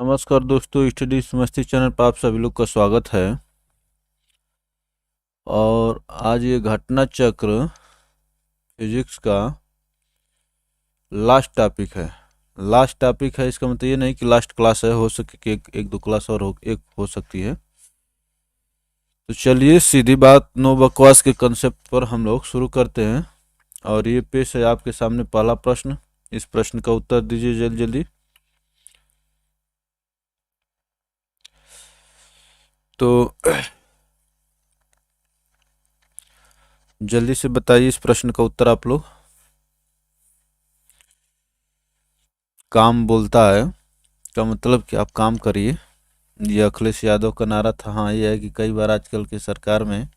नमस्कार दोस्तों, स्टडी मस्ती चैनल पर आप सभी लोग का स्वागत है। और आज ये घटना चक्र फिजिक्स का लास्ट टॉपिक है। इसका मतलब ये नहीं कि लास्ट क्लास है, हो सके कि एक दो क्लास और हो सकती है। तो चलिए सीधी बात नो बकवास के कंसेप्ट पर हम लोग शुरू करते हैं। और ये पेश है आपके सामने पहला प्रश्न। इस प्रश्न का उत्तर दीजिए जल्दी जल्दी। तो जल्दी से बताइए इस प्रश्न का उत्तर आप लोग। काम बोलता है का मतलब कि आप काम करिए। ये अखिलेश यादव का नारा था। हाँ, ये है कि कई बार आजकल की सरकार में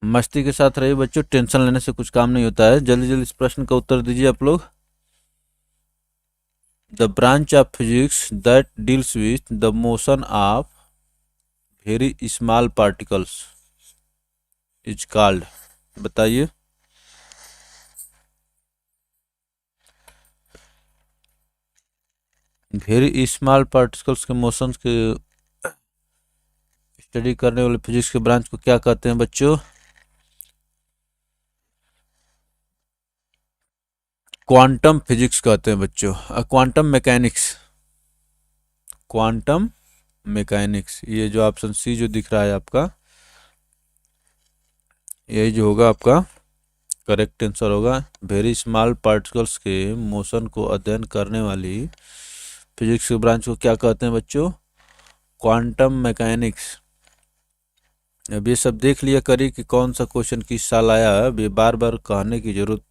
मस्ती के साथ रहिए बच्चों, टेंशन लेने से कुछ काम नहीं होता है। जल्दी जल्दी इस प्रश्न का उत्तर दीजिए आप लोग। The branch of physics that deals with the motion of very small particles is called. बताइए। वेरी स्मॉल पार्टिकल्स के मोशन के स्टडी करने वाले फिजिक्स के ब्रांच को क्या कहते हैं बच्चों? क्वांटम फिजिक्स कहते हैं बच्चों। Quantum mechanics. क्वांटम मैकेनिक्स, ये जो ऑप्शन सी जो दिख रहा है आपका, यही जो होगा आपका करेक्ट आंसर होगा। वेरी स्मॉल पार्टिकल्स के मोशन को अध्ययन करने वाली फिजिक्स के ब्रांच को क्या कहते हैं बच्चों? Quantum mechanics. अब ये सब देख लिया करिए कि कौन सा क्वेश्चन किस साल आया है। अब ये बार बार कहने की जरूरत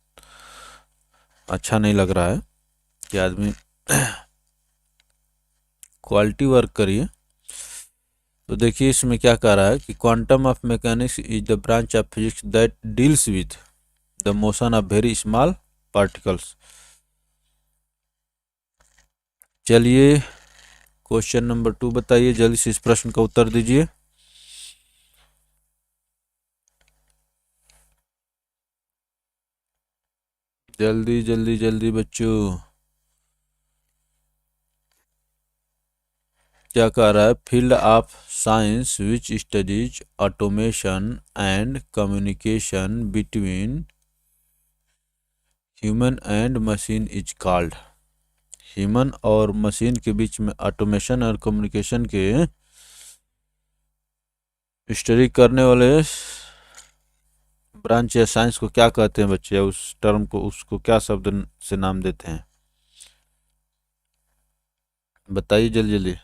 अच्छा नहीं लग रहा है कि आदमी क्वालिटी वर्क करिए। तो देखिए इसमें क्या कह रहा है कि quantum of mechanics is the branch of physics that deals with the motion of very small particles. चलिए क्वेश्चन नंबर 2 बताइए, जल्दी से इस प्रश्न का उत्तर दीजिए। जल्दी जल्दी जल्दी बच्चों। क्या कह रहा है? Field of science which studies automation and communication between human and machine is called. Human और मशीन के बीच में ऑटोमेशन और कम्युनिकेशन के स्टडी करने वाले ब्रांच या साइंस को क्या कहते हैं बच्चे? उस टर्म को, उसको क्या शब्द से नाम देते हैं? बताइए जल्दी जल्दी।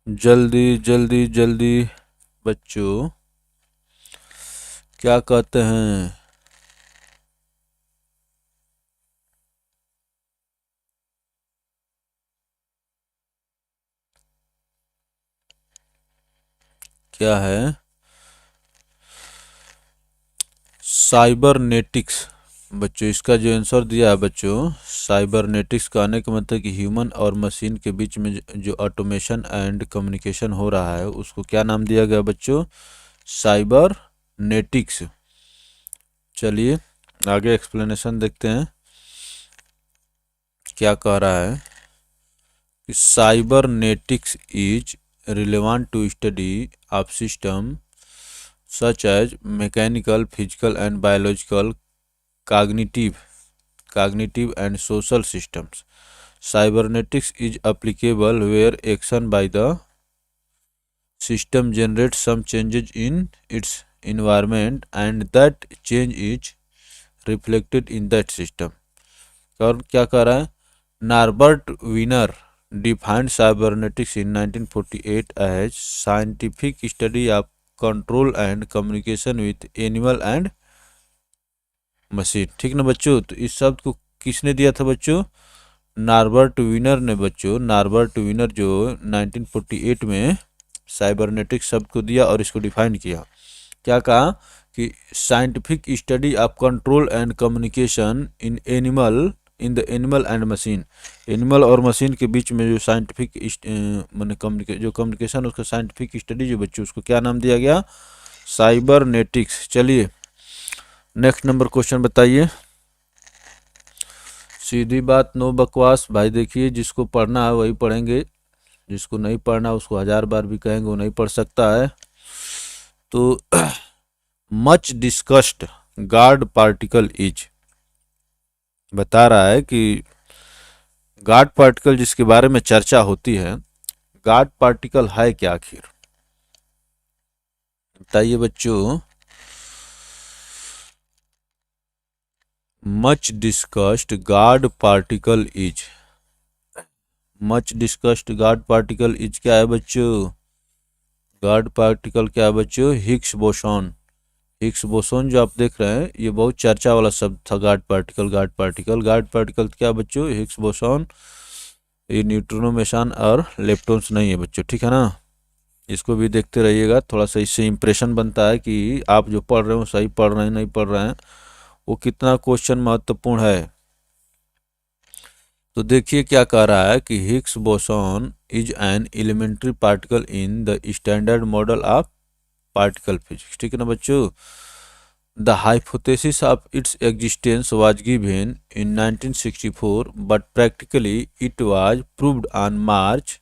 जल्दी जल्दी जल्दी बच्चों, क्या कहते हैं? क्या है? साइबरनेटिक्स। बच्चों इसका जो आंसर दिया है बच्चों, साइबरनेटिक्स कहने का मतलब कि ह्यूमन और मशीन के बीच में जो ऑटोमेशन एंड कम्युनिकेशन हो रहा है उसको क्या नाम दिया गया बच्चों? साइबरनेटिक्स। चलिए आगे एक्सप्लेनेशन देखते हैं। क्या कह रहा है कि cybernetics is relevant to study of system such as mechanical, physical and biological, cognitive and social systems. Cybernetics is applicable where action by the system generates some changes in its environment and that change is reflected in that system. और क्या कह रहा है? Norbert winner defined cybernetics in 1948 as scientific study of control and communication with animal and machine. ठीक ना बच्चों? तो इस शब्द को किसने दिया था बच्चों? नॉर्बर्ट विनर ने बच्चों। नॉर्बर्ट विनर जो 1948 में साइबरनेटिक शब्द को दिया और इसको डिफाइन किया। क्या कहा कि scientific study of control and communication in the animal and machine. Animal और मशीन के बीच में जो साइंटिफिक मैंने जो कम्युनिकेशन, उसका साइंटिफिक स्टडी जो बच्चों, उसको क्या नाम दिया गया? साइबरनेटिक्स। चलिए नेक्स्ट नंबर क्वेश्चन बताइए। सीधी बात, नो बकवास। भाई देखिए, जिसको पढ़ना है वही पढ़ेंगे, जिसको नहीं पढ़ना उसको 1000 बार भी कहेंगे वो नहीं पढ़ सकता है। तो much discussed guard particle is, बता रहा है कि गार्ड पार्टिकल जिसके बारे में चर्चा होती है, गार्ड पार्टिकल है क्या आखिर, बताइए बच्चों। Much discussed guard particle is, much discussed guard particle is क्या है बच्चों? गार्ड पार्टिकल क्या है बच्चों? Higgs boson. हिग्स बोसॉन जो आप देख रहे हैं ये बहुत चर्चा वाला शब्द था, guard particle. Guard particle, guard particle क्या बच्चों? Higgs boson. ये न्यूट्रिनो मेसान और लेप्टॉन्स नहीं है बच्चों, ठीक है ना। इसको भी देखते रहिएगा, थोड़ा सा इससे इंप्रेशन बनता है कि आप जो पढ़ रहे हो सही पढ़ रहे हैं नहीं पढ़ रहे हैं, वो कितना क्वेश्चन महत्वपूर्ण है। तो देखिए क्या कह रहा है कि Higgs boson is an elementary particle in the standard model of particle physics, ठीक है ना बच्चों। The hypothesis of its existence was given in 1964 but practically it was proved on March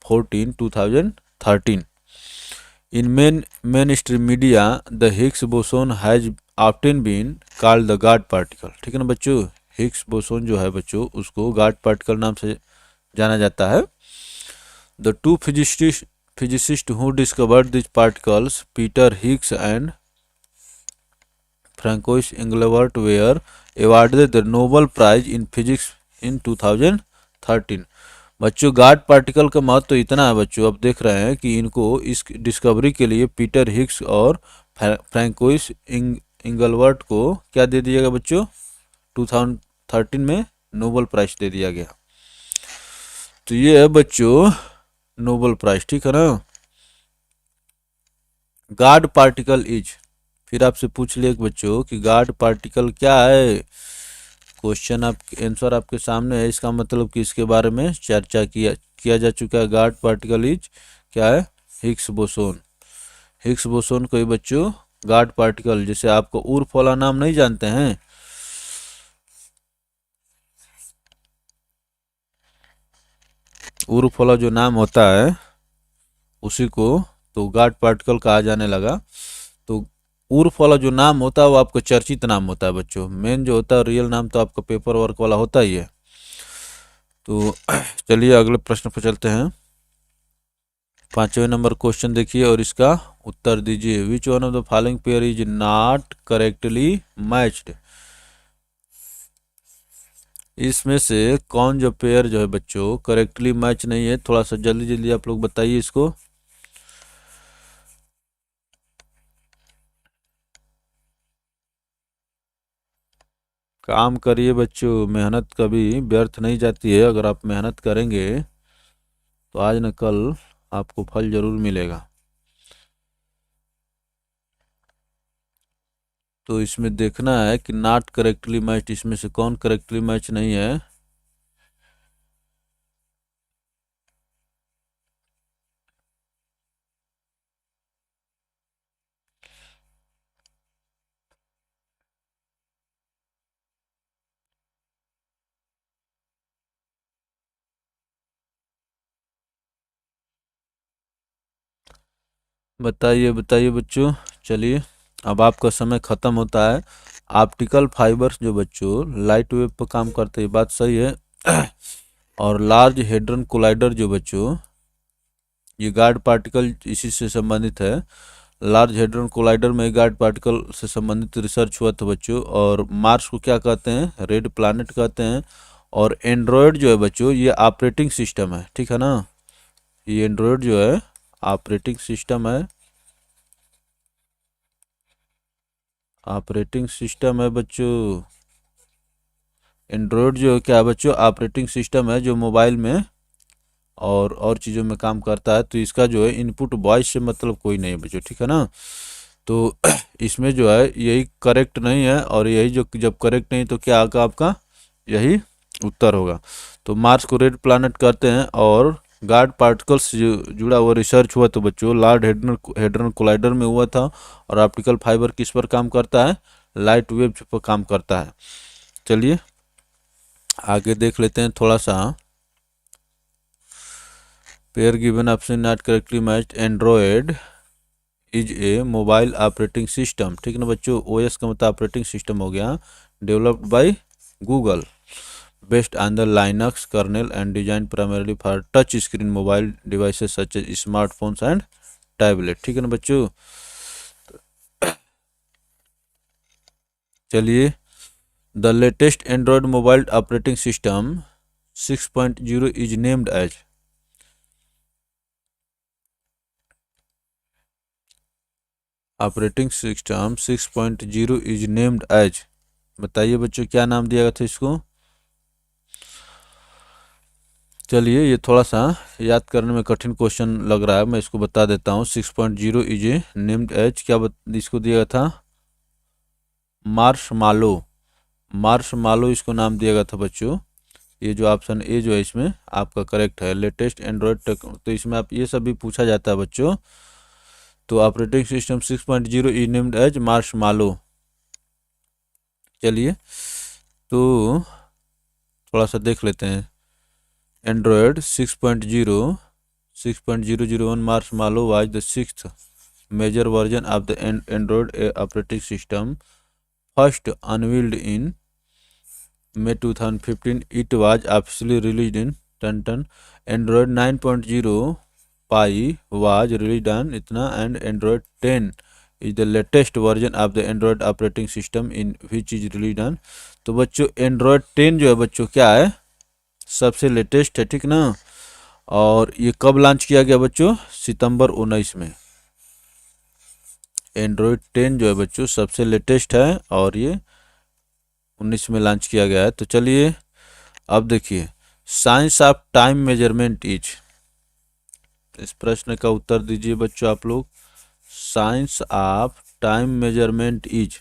14, 2013। In mainstream media, the Higgs boson has often been called the God particle, ठीक है ना बच्चों। Higgs boson जो है बच्चों उसको गॉड पार्टिकल नाम से जाना जाता है। The two physicists who discovered these particles, Peter Higgs and Francois Engelbart, were awarded the Nobel Prize in Physics in 2013। बच्चों गार्ड पार्टिकल का महत्व तो इतना है बच्चों, आप देख रहे हैं कि इनको इस डिस्कवरी के लिए पीटर हिग्स और फ्रैंकोइस इंगलवर्ट को क्या दे दिया गया बच्चों? 2013 में नोबेल प्राइज दे दिया गया। तो ये है बच्चों नोबेल प्राइज, ठीक है ना। गार्ड पार्टिकल इज, फिर आपसे पूछ लिया बच्चों कि गार्ड पार्टिकल क्या है। क्वेश्चन आप आंसर आपके सामने है, इसका मतलब कि इसके बारे में चर्चा किया जा चुका है। गार्ड पार्टिकल इज क्या है? Higgs boson. हिग्स बोसोन कोई बच्चों गार्ड पार्टिकल, जैसे आपको उर्फ वाला नाम नहीं जानते हैं, उर्फ वाला जो नाम होता है उसी को तो गार्ड पार्टिकल कहा जाने लगा। तो उर्फ वाला जो नाम होता है वो आपका चर्चित नाम होता है बच्चों, मेन जो होता है रियल नाम तो आपका पेपर वर्क वाला होता ही है। तो चलिए अगले प्रश्न पर चलते हैं। 5वें नंबर क्वेश्चन देखिए और इसका उत्तर दीजिए। Which one of the following pair is not correctly matched, इसमें से कौन जो पेयर जो है बच्चों करेक्टली मैच नहीं है, थोड़ा सा जल्दी जल्दी आप लोग बताइए इसको। काम करिए बच्चों, मेहनत कभी व्यर्थ नहीं जाती है, अगर आप मेहनत करेंगे तो आज न कल आपको फल जरूर मिलेगा। तो इसमें देखना है कि नॉट करेक्टली मैच, इसमें से कौन करेक्टली मैच नहीं है। बताइए बताइए बच्चों। चलिए अब आपका समय ख़त्म होता है। ऑप्टिकल फाइबर्स जो बच्चों लाइट वेव पर काम करते हैं, बात सही है। और लार्ज हेड्रन कोलाइडर जो बच्चों ये गार्ड पार्टिकल इसी से संबंधित है। लार्ज हेड्रन कोलाइडर में गार्ड पार्टिकल से संबंधित रिसर्च हुआ था बच्चों। और मार्स को क्या कहते हैं? रेड प्लैनेट कहते हैं। और एंड्रॉयड जो है बच्चों ये ऑपरेटिंग सिस्टम है, ठीक है ना। ये एंड्रॉयड जो है ऑपरेटिंग सिस्टम है, ऑपरेटिंग सिस्टम है बच्चों। एंड्रॉयड जो है क्या है बच्चों? ऑपरेटिंग सिस्टम है जो मोबाइल में और चीज़ों में काम करता है। तो इसका जो है इनपुट वॉइस से मतलब कोई नहीं है बच्चों, ठीक है ना। तो इसमें जो है यही करेक्ट नहीं है, और यही जो जब करेक्ट नहीं तो क्या आगा आपका यही उत्तर होगा। तो मार्स को रेड प्लैनेट कहते हैं। और गार्ड पार्टिकल्स से जुड़ा हुआ रिसर्च हुआ तो बच्चों लार्ज हेड्रन कोलाइडर में हुआ था। और ऑप्टिकल फाइबर किस पर काम करता है? लाइट वेव्स पर काम करता है। चलिए आगे देख लेते हैं थोड़ा सा। Pair given epsilon naught correctly matched, Android is a mobile operating system. ठीक है ना बच्चों, ओएस का मतलब ऑपरेटिंग सिस्टम हो गया, developed by Google, based on the Linux kernel and designed primarily for touch screen mobile devices such as smartphones and tablet। ठीक है ना बच्चों। चलिए the latest Android mobile operating system 6.0 is named as. Operating system 6.0 is named as, बताइए बच्चों क्या नाम दिया गया था इसको। चलिए ये थोड़ा सा याद करने में कठिन क्वेश्चन लग रहा है, मैं इसको बता देता हूँ। 6.0 इज ए नेम्ड एज, इसको दिया गया था मार्शमालो। मार्शमालो इसको नाम दिया गया था बच्चों। ये जो ऑप्शन ए जो है इसमें आपका करेक्ट है। लेटेस्ट एंड्रॉयड तो इसमें आप ये सब भी पूछा जाता है बच्चों। तो operating system 6.0 is named as Marshmallow. चलिए तो थोड़ा सा देख लेते हैं। Android 6.0 Marshmallow was the sixth major version of the Android operating system, first unveiled in May 2015. It was officially released in Tantan. Android 9.0 Pie was released on इतना, and Android 10 is the latest version of the Android operating system in which is released on। तो बच्चों Android 10 जो है बच्चों क्या है, सबसे latest है। ठीक ना, और ये कब लॉन्च किया गया बच्चों, सितंबर 19 में। एंड्रॉयड 10 जो है बच्चों सबसे लेटेस्ट है और ये 19 में लॉन्च किया गया है। तो चलिए अब देखिए, science of time measurement is, इस प्रश्न का उत्तर दीजिए बच्चों आप लोग। Science of time measurement is,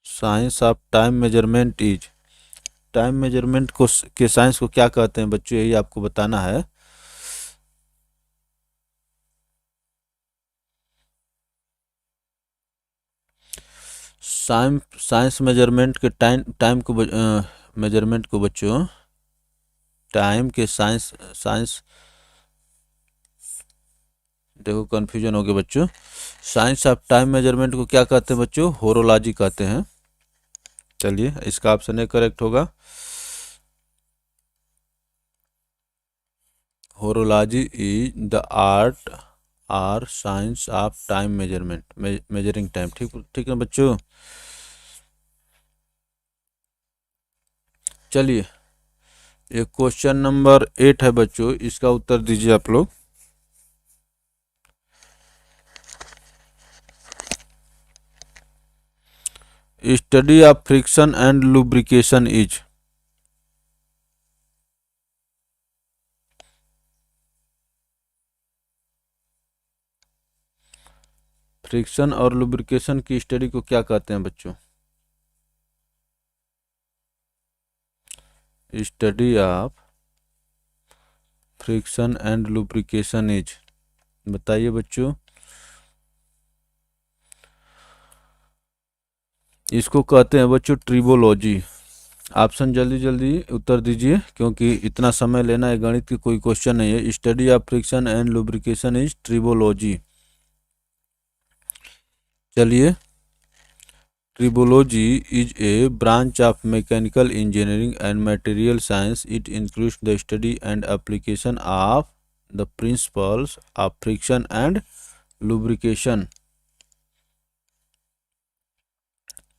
science of time measurement is, time measurement को के साइंस को क्या कहते हैं बच्चों, यही आपको बताना है। साइंस मेजरमेंट के टाइम टाइम को मेजरमेंट को बच्चों, टाइम के साइंस साइंस, देखो कंफ्यूजन हो गया बच्चों। साइंस ऑफ टाइम मेजरमेंट को क्या कहते हैं बच्चों, होरोलॉजी कहते हैं। चलिए इसका ऑप्शन ए करेक्ट होगा। Horology is the art or science of time measurement, measuring time. ठीक ठीक है बच्चों। चलिए ये क्वेश्चन नंबर 8 है बच्चों, इसका उत्तर दीजिए आप लोग। Study of friction and lubrication is, friction और लुब्रिकेशन की स्टडी को क्या कहते हैं बच्चों। Study of friction and lubrication is, बताइए बच्चों। इसको कहते हैं बच्चों ट्रिबोलॉजी। ऑप्शन जल्दी जल्दी उत्तर दीजिए, क्योंकि इतना समय लेना है, गणित की कोई क्वेश्चन नहीं है। Study of friction and lubrication is tribology. चलिए tribology is a branch of mechanical engineering and material science. It includes the study and application of the principles of friction and lubrication.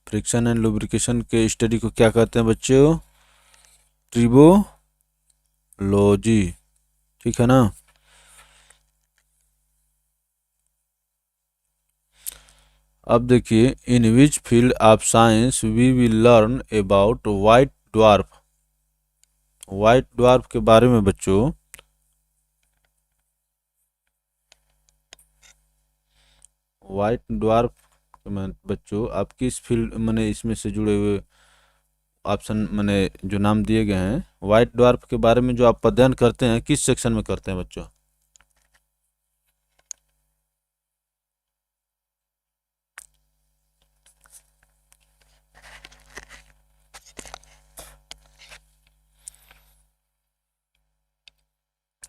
Friction and lubrication के study को क्या कहते हैं बच्चों, ट्रिबोलॉजी। ठीक है ना। अब देखिए, in which field of science we will learn about white dwarf. White dwarf के बारे में बच्चों, व्हाइट ड्वार्फ में बच्चों आप किस फील्ड मैंने इसमें से जुड़े हुए ऑप्शन मैंने जो नाम दिए गए हैं, व्हाइट ड्वार्फ के बारे में जो आप अध्ययन करते हैं किस सेक्शन में करते हैं बच्चों?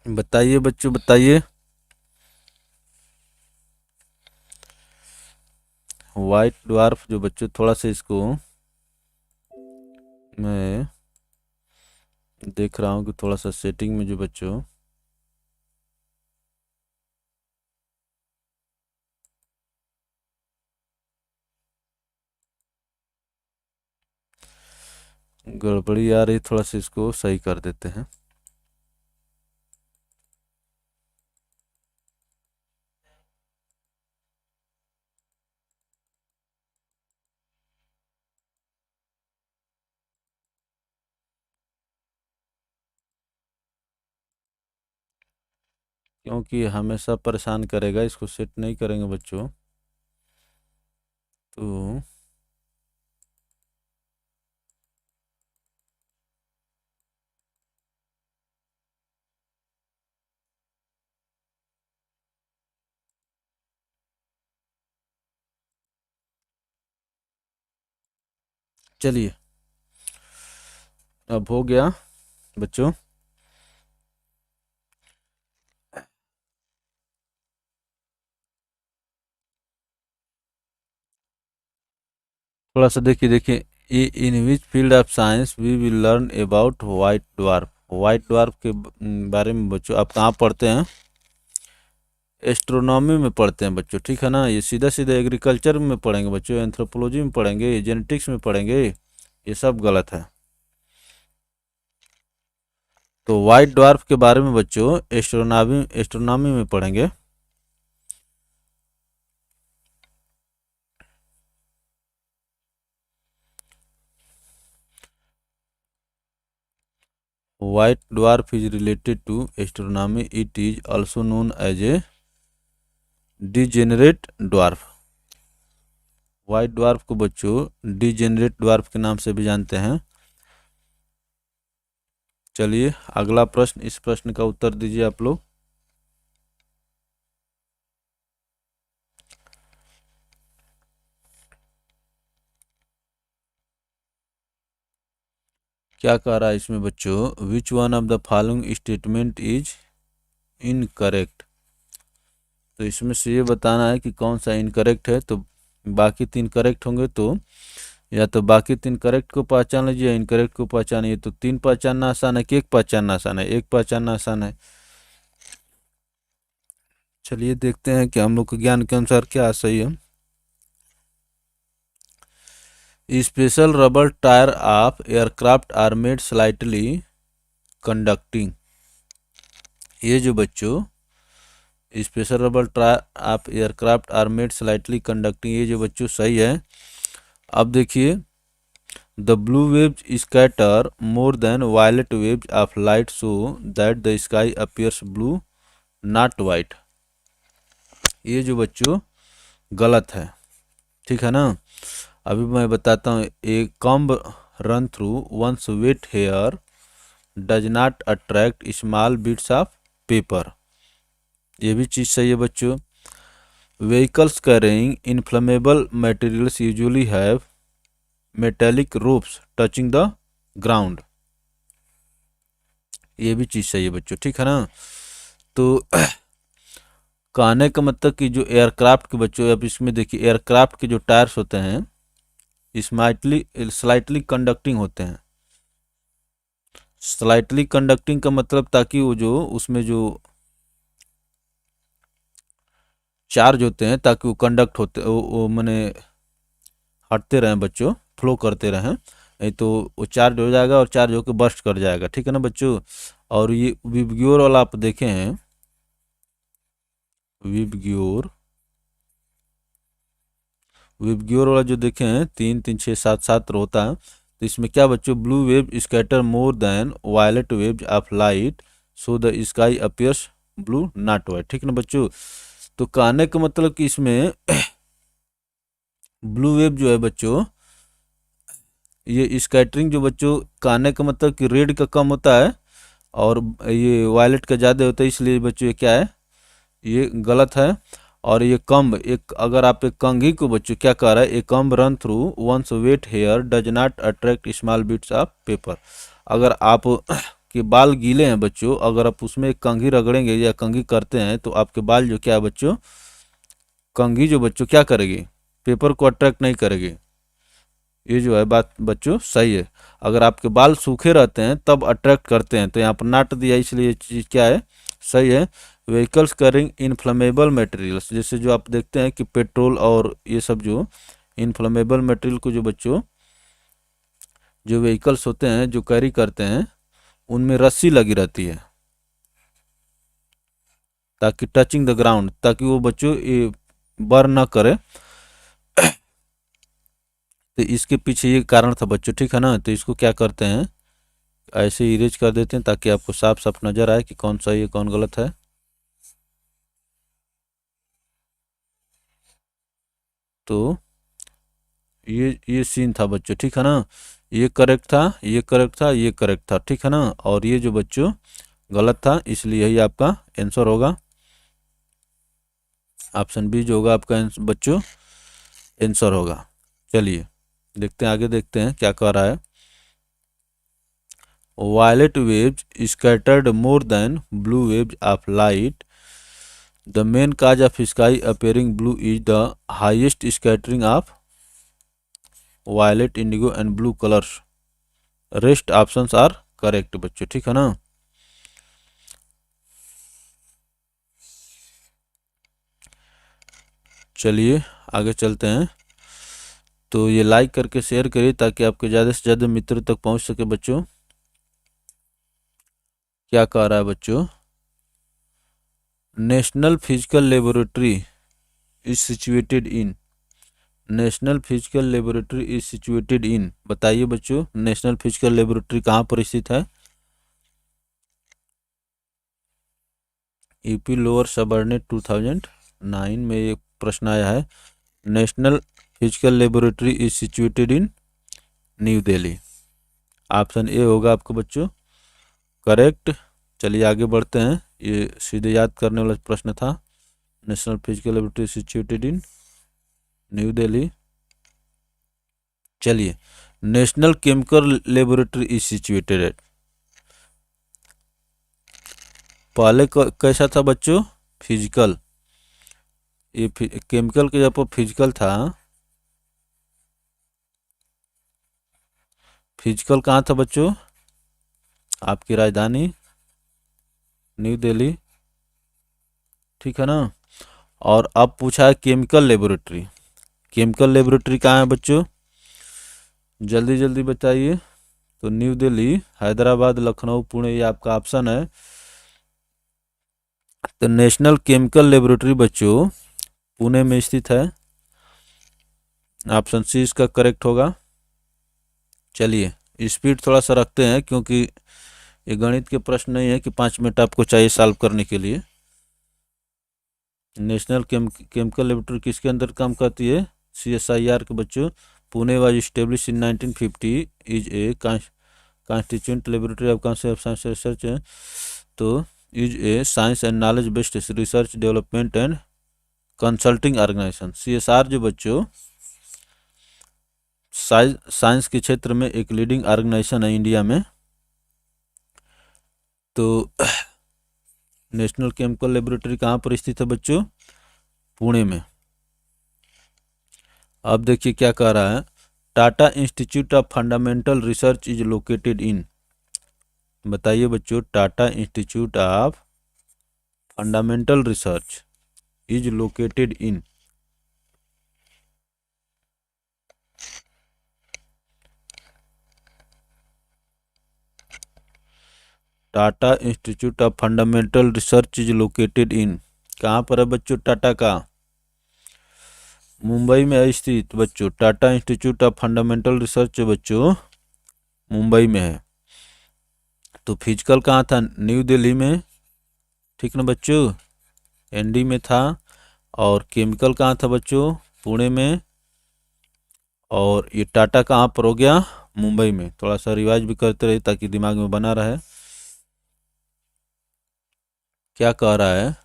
बताइए बच्चों, बताइए। व्हाइट ड्वार्फ जो बच्चों, थोड़ा सा इसको मैं देख रहा हूँ कि थोड़ा सा सेटिंग में जो बच्चों गड़बड़ी आ रही, थोड़ा सा इसको सही कर देते हैं। क्योंकि हमेशा परेशान करेगा, इसको सेट नहीं करेंगे बच्चों तो चलिए, अब हो गया बच्चों। थोड़ा सा देखिए, देखिए, in which field of science we will learn about white dwarf. White dwarf के बारे में बच्चों आप कहाँ पढ़ते हैं? एस्ट्रोनॉमी में पढ़ते हैं बच्चों, ठीक है ना। ये सीधा सीधा एग्रीकल्चर में पढ़ेंगे बच्चों, एंथ्रोपोलॉजी में पढ़ेंगे, जेनेटिक्स में पढ़ेंगे, ये सब गलत है। तो व्हाइट ड्वार्फ के बारे में बच्चों एस्ट्रोनॉमी एस्ट्रोनॉमी में पढ़ेंगे। White dwarf is related to astronomy. It is also known as a degenerate dwarf. White dwarf को बच्चों डिजेनरेट ड्वार्फ के नाम से भी जानते हैं। चलिए अगला प्रश्न, इस प्रश्न का उत्तर दीजिए आप लोग। क्या कह रहा है इसमें बच्चों? Which one of the following statement is incorrect. तो इसमें से ये बताना है कि कौन सा इनकरेक्ट है। तो बाकी तीन करेक्ट होंगे, तो या तो बाकी तीन करेक्ट को पहचान लीजिए, इनकरेक्ट को पहचानिए। तो तीन पहचानना आसान है कि एक पहचानना आसान है? एक पहचानना आसान है। चलिए देखते हैं कि हम लोग के ज्ञान के अनुसार क्या सही है। Special rubber tyre of aircraft are made slightly conducting. ये जो बच्चों special rubber tyre of aircraft are made slightly conducting, ये जो बच्चों सही है। अब देखिए, the blue waves scatter more than violet waves of light so that the sky appears blue not white. ये जो बच्चों गलत है, ठीक है ना। अभी मैं बताता हूँ। A comb run through once wet hair does not attract small bits of paper. ये भी चीज़ सही है बच्चों। Vehicles carrying inflammable materials usually have metallic ropes touching the ground. ये भी चीज़ सही है बच्चों, ठीक है ना। तो कहने का मतलब कि जो एयरक्राफ्ट के बच्चों, अब इसमें देखिए एयरक्राफ्ट के जो टायर्स होते हैं स्लाइटली स्लाइटली कंडक्टिंग होते हैं। स्लाइटली कंडक्टिंग का मतलब ताकि वो जो उसमें जो चार्ज होते हैं ताकि वो कंडक्ट होते वो मैंने हटते रहें बच्चों, फ्लो करते रहें, नहीं तो वो चार्ज हो जाएगा और चार्ज होकर बर्स्ट कर जाएगा, ठीक है ना बच्चों। और ये विबग्योर वाला आप देखे हैं, विबग्योर विबग्योर वाला जो देखे हैं 3 3 6 7 7 होता है। तो इसमें क्या बच्चों, blue wave scatter more than violet wave of light so the sky appears blue not white, ठीक है ना बच्चों। तो कहने का मतलब कि इसमें ब्लू वेव जो है बच्चों ये स्कैटरिंग जो बच्चों कहने का मतलब कि रेड का कम होता है और ये वायलेट का ज़्यादा होता है, इसलिए बच्चों ये क्या है, ये गलत है। और ये कम्ब, एक अगर आप एक कंघी को बच्चों क्या कह रहा है, a comb run through once wet hair does not attract small bits of paper. अगर आप के बाल गीले हैं बच्चों, अगर आप उसमें एक कंघी रगड़ेंगे या कंघी करते हैं तो आपके बाल जो क्या है बच्चों, कंघी जो बच्चों क्या करेगी, पेपर को अट्रैक्ट नहीं करेगी। ये जो है बात बच्चों सही है। अगर आपके बाल सूखे रहते हैं तब अट्रैक्ट करते हैं, तो यहाँ पर नाट दिया इसलिए ये चीज़ क्या है, सही है। व्हीकल्स कैरिंग इनफ्लेमेबल मटेरियल्स, जैसे जो आप देखते हैं कि पेट्रोल और ये सब जो इनफ्लेमेबल मटेरियल को जो बच्चों जो व्हीकल्स होते हैं जो कैरी करते हैं उनमें रस्सी लगी रहती है ताकि टचिंग द ग्राउंड, ताकि वो बच्चों ये बर्न ना करे। तो इसके पीछे ये कारण था बच्चों, ठीक है ना। तो इसको क्या करते हैं, ऐसे इरेज कर देते हैं ताकि आपको साफ साफ नजर आए कि कौन सही है कौन गलत है। तो ये सीन था बच्चों, ठीक है ना। ये करेक्ट था, ये करेक्ट था, ये करेक्ट था, ठीक है ना। और ये जो बच्चों गलत था, इसलिए यही आपका आंसर होगा। ऑप्शन बी जो होगा आपका बच्चों आंसर होगा। चलिए देखते हैं आगे, देखते हैं क्या कह रहा है। Violet waves scattered more than blue waves of light. The main cause of sky appearing blue is the highest scattering of violet, indigo and blue colors. Rest options are correct बच्चों, ठीक है ना। चलिए आगे चलते हैं। तो ये लाइक करके शेयर करिए ताकि आपके ज़्यादा से ज़्यादा मित्रों तक पहुंच सके बच्चों। क्या कह रहा है बच्चों, national physical laboratory is situated in, national physical laboratory is situated in, बताइए बच्चों नेशनल फिजिकल लेबोरेटरी कहाँ पर स्थित है। यूपी लोअर सबऑर्डिनेट 2009 में ये प्रश्न आया है। National physical laboratory is situated in new Delhi. Option A होगा आपको बच्चों करेक्ट। चलिए आगे बढ़ते हैं, ये सीधे याद करने वाला प्रश्न था। National physical laboratory situated in new Delhi. चलिए national chemical laboratory is situated at, पहले कैसा था बच्चों, फिजिकल, ये केमिकल के जब फिजिकल था, फिजिकल कहाँ था बच्चों, आपकी राजधानी न्यू दिल्ली, ठीक है ना। और अब पूछा है केमिकल लेबोरेटरी, केमिकल लेबोरेटरी कहाँ है बच्चों, जल्दी जल्दी बताइए। तो न्यू दिल्ली, हैदराबाद, लखनऊ, पुणे, ये आपका ऑप्शन है। तो नेशनल केमिकल लेबोरेटरी बच्चों पुणे में स्थित है, ऑप्शन सी इसका करेक्ट होगा। चलिए स्पीड थोड़ा सा रखते हैं क्योंकि ये गणित के प्रश्न नहीं है कि 5 मिनट आपको चाहिए सॉल्व करने के लिए। नेशनल केमिकल लेबोरेटरी किसके अंदर काम करती है, CSIR के बच्चों। Pune was establish in 1950, is a constituent laboratory of council of science research, तो is a science and knowledge based research development and consulting organisation. CSR जो बच्चों साइंस के क्षेत्र में एक लीडिंग ऑर्गेनाइजेशन है इंडिया में। तो नेशनल केमिकल लेबोरेटरी कहाँ पर स्थित है बच्चों, पुणे में। अब देखिए क्या कह रहा है, Tata institute of fundamental research is located इन, बताइए बच्चों Tata institute of fundamental research is located in, Tata institute of fundamental research is located इन कहाँ पर है बच्चों, टाटा का मुंबई में है स्थित बच्चों। Tata institute of fundamental research बच्चों मुंबई में है। तो फिजिकल कहाँ था, न्यू दिल्ली में, ठीक ना बच्चों, ND में था। और केमिकल कहाँ था बच्चों, पुणे में। और ये टाटा कहाँ पर हो गया, मुंबई में। थोड़ा सा रिवाइज भी करते रहिए ताकि दिमाग में बना रहे। क्या कह रहा है?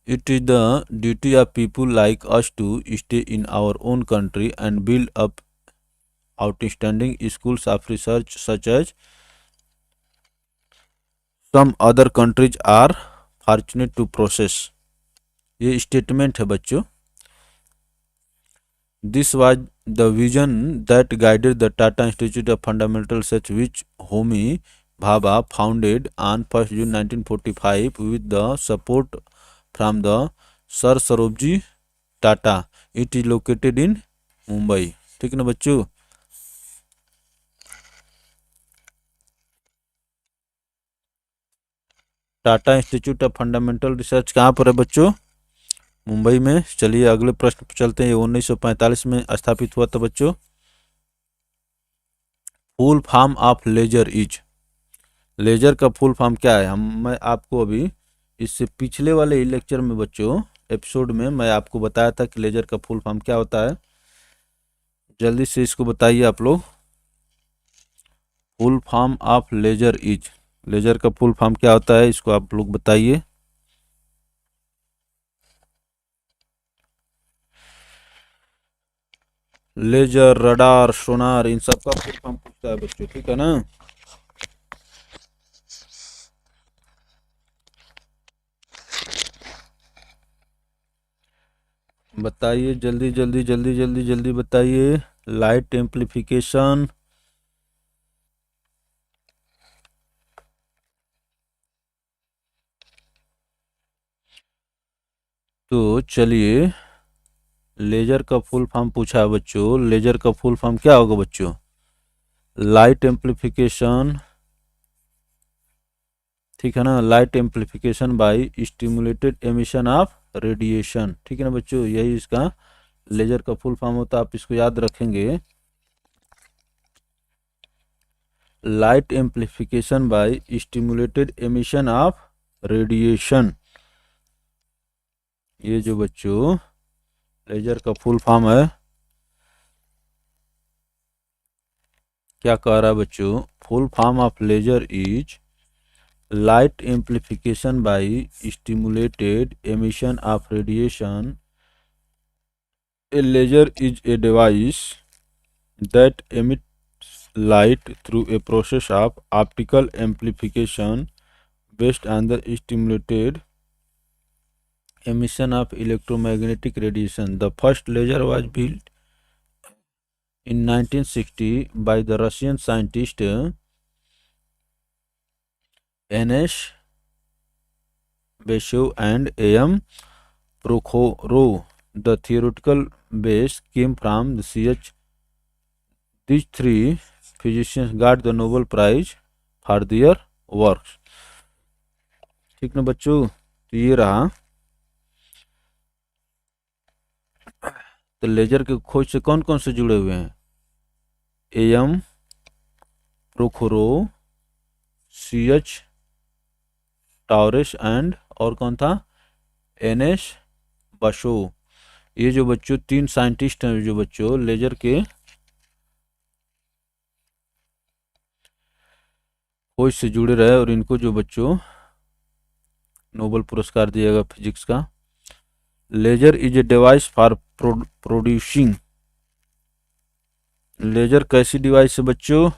It is the duty of people like us to stay in our own country and build up outstanding schools of research such as some other countries are fortunate to process। ये स्टेटमेंट है बच्चों। This was the vision that guided the Tata institute of fundamental research which Homi Bhabha founded on 1 June 1945 with the support from the sir Dorabji Tata. It is located in Mumbai. ठीक है ना बच्चों? Tata institute of fundamental research कहाँ पर है बच्चों? मुंबई में। चलिए अगले प्रश्न पर चलते हैं। ये 1945 में स्थापित हुआ था बच्चों। Full form of laser is. Laser का फुल फॉर्म क्या है? मैं आपको अभी इससे पिछले वाले ही लेक्चर में बच्चों, एपिसोड में मैं आपको बताया था कि लेजर का फुल फॉर्म क्या होता है। जल्दी से इसको बताइए आप लोग। Full form of laser is. Laser का फुल फॉर्म क्या होता है इसको आप लोग बताइए। लेजर, रडार, सोनार, इन सब का फुल फॉर्म पूछता है बच्चों। ठीक है ना? बताइए जल्दी जल्दी जल्दी जल्दी जल्दी बताइए। Light amplification. तो चलिए, लेजर का फुल फॉर्म पूछा है बच्चों। लेजर का फुल फॉर्म क्या होगा बच्चों? Light amplification. ठीक है ना? Light amplification by stimulated emission of radiation. ठीक है ना बच्चों? यही इसका लेजर का फुल फॉर्म होता है। आप इसको याद रखेंगे। Light amplification by stimulated emission of radiation. ये जो बच्चों लेजर का फुल फॉर्म है, क्या कह रहा है बच्चों? Full form of laser is light amplification by stimulated emission of radiation। A laser is a device that emits light through a process of optical amplification based on the stimulated emission of electromagnetic radiation। The first laser was built in 1960 by the Russian scientist N.S. Bashev and A.M. Prokhorov। The theoretical base came from the CH। These three physicians got the Nobel Prize for their works। ठीक ना बच्चों? तो ये रहा। तो laser के खोज से कौन कौन से जुड़े हुए हैं? एम प्रोखोरोव, CH टावरेस एंड और कौन था? NS बशो। ये जो बच्चों तीन साइंटिस्ट हैं जो बच्चों लेजर के खोज से जुड़े रहे और इनको जो बच्चों नोबेल पुरस्कार दिया गया फिजिक्स का। Laser is a device for producing. Laser कैसी डिवाइस है बच्चों?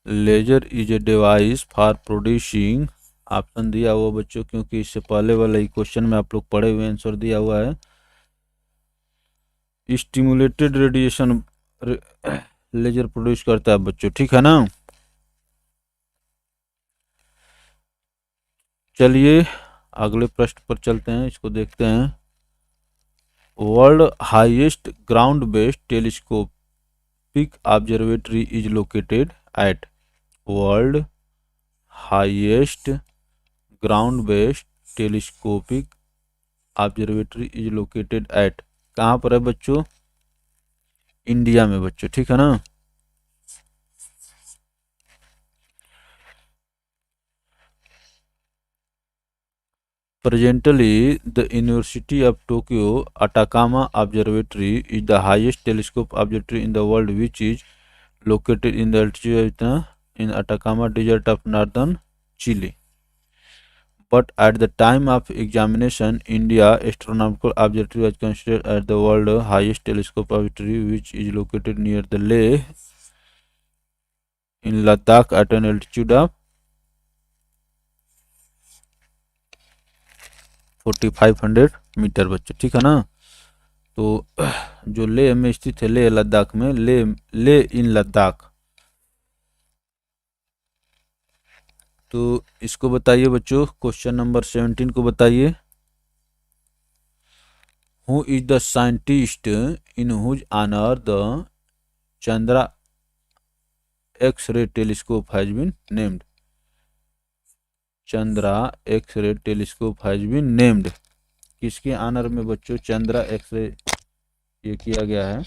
Laser is a device for producing. Option दिया हुआ बच्चों, क्योंकि इससे पहले वाले क्वेश्चन में आप लोग पढ़े हुए आंसर दिया हुआ है। स्टिमुलेटेड रेडिएशन लेजर प्रोड्यूस करता है बच्चों। ठीक है ना? चलिए अगले प्रश्न पर चलते हैं, इसको देखते हैं। World highest ground based telescopic observatory is located at. World highest ground based telescopic observatory is located at. कहाँ पर है बच्चों? इंडिया में बच्चों। ठीक है ना? Presently, the University of Tokyo Atacama Observatory is the highest telescope observatory in the world, which is located in the altitude in Atacama Desert of northern Chile. But at the time of examination, India Astronomical Observatory was considered as the world's highest telescope observatory, which is located near the Leh in Ladakh at an altitude of 4500 metre बच्चों, ठीक है ना। तो जो लेह में स्थित है, लेह लद्दाख में, ले इन लद्दाख। तो इसको बताइए बच्चों, क्वेश्चन नंबर 17 को बताइए। Who is the scientist in whose honour the Chandra X-ray telescope has been named. Chandra X-ray telescope has been named, किसके ऑनर में बच्चों चंद्रा एक्स-रे ये किया गया है।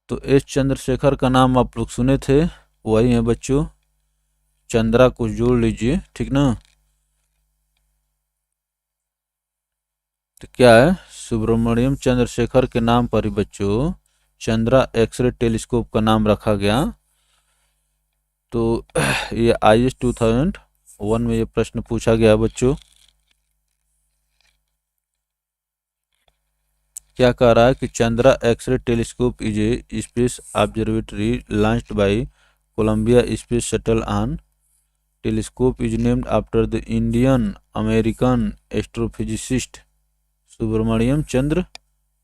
तो एस चंद्रशेखर का नाम आप लोग सुने थे, वही है बच्चों। चंद्रा कुछ जोड़ लीजिए, ठीक ना। तो क्या है, सुब्रमण्यम चंद्रशेखर के नाम पर ही बच्चों चंद्रा एक्सरे टेलीस्कोप का नाम रखा गया। तो ये IS 2001 में ये प्रश्न पूछा गया बच्चों। क्या कह रहा है कि Chandra X-ray telescope is a space observatory launched by Columbia space shuttle on. Telescope is named after the Indian American astrophysicist Subrahmanyan Chandra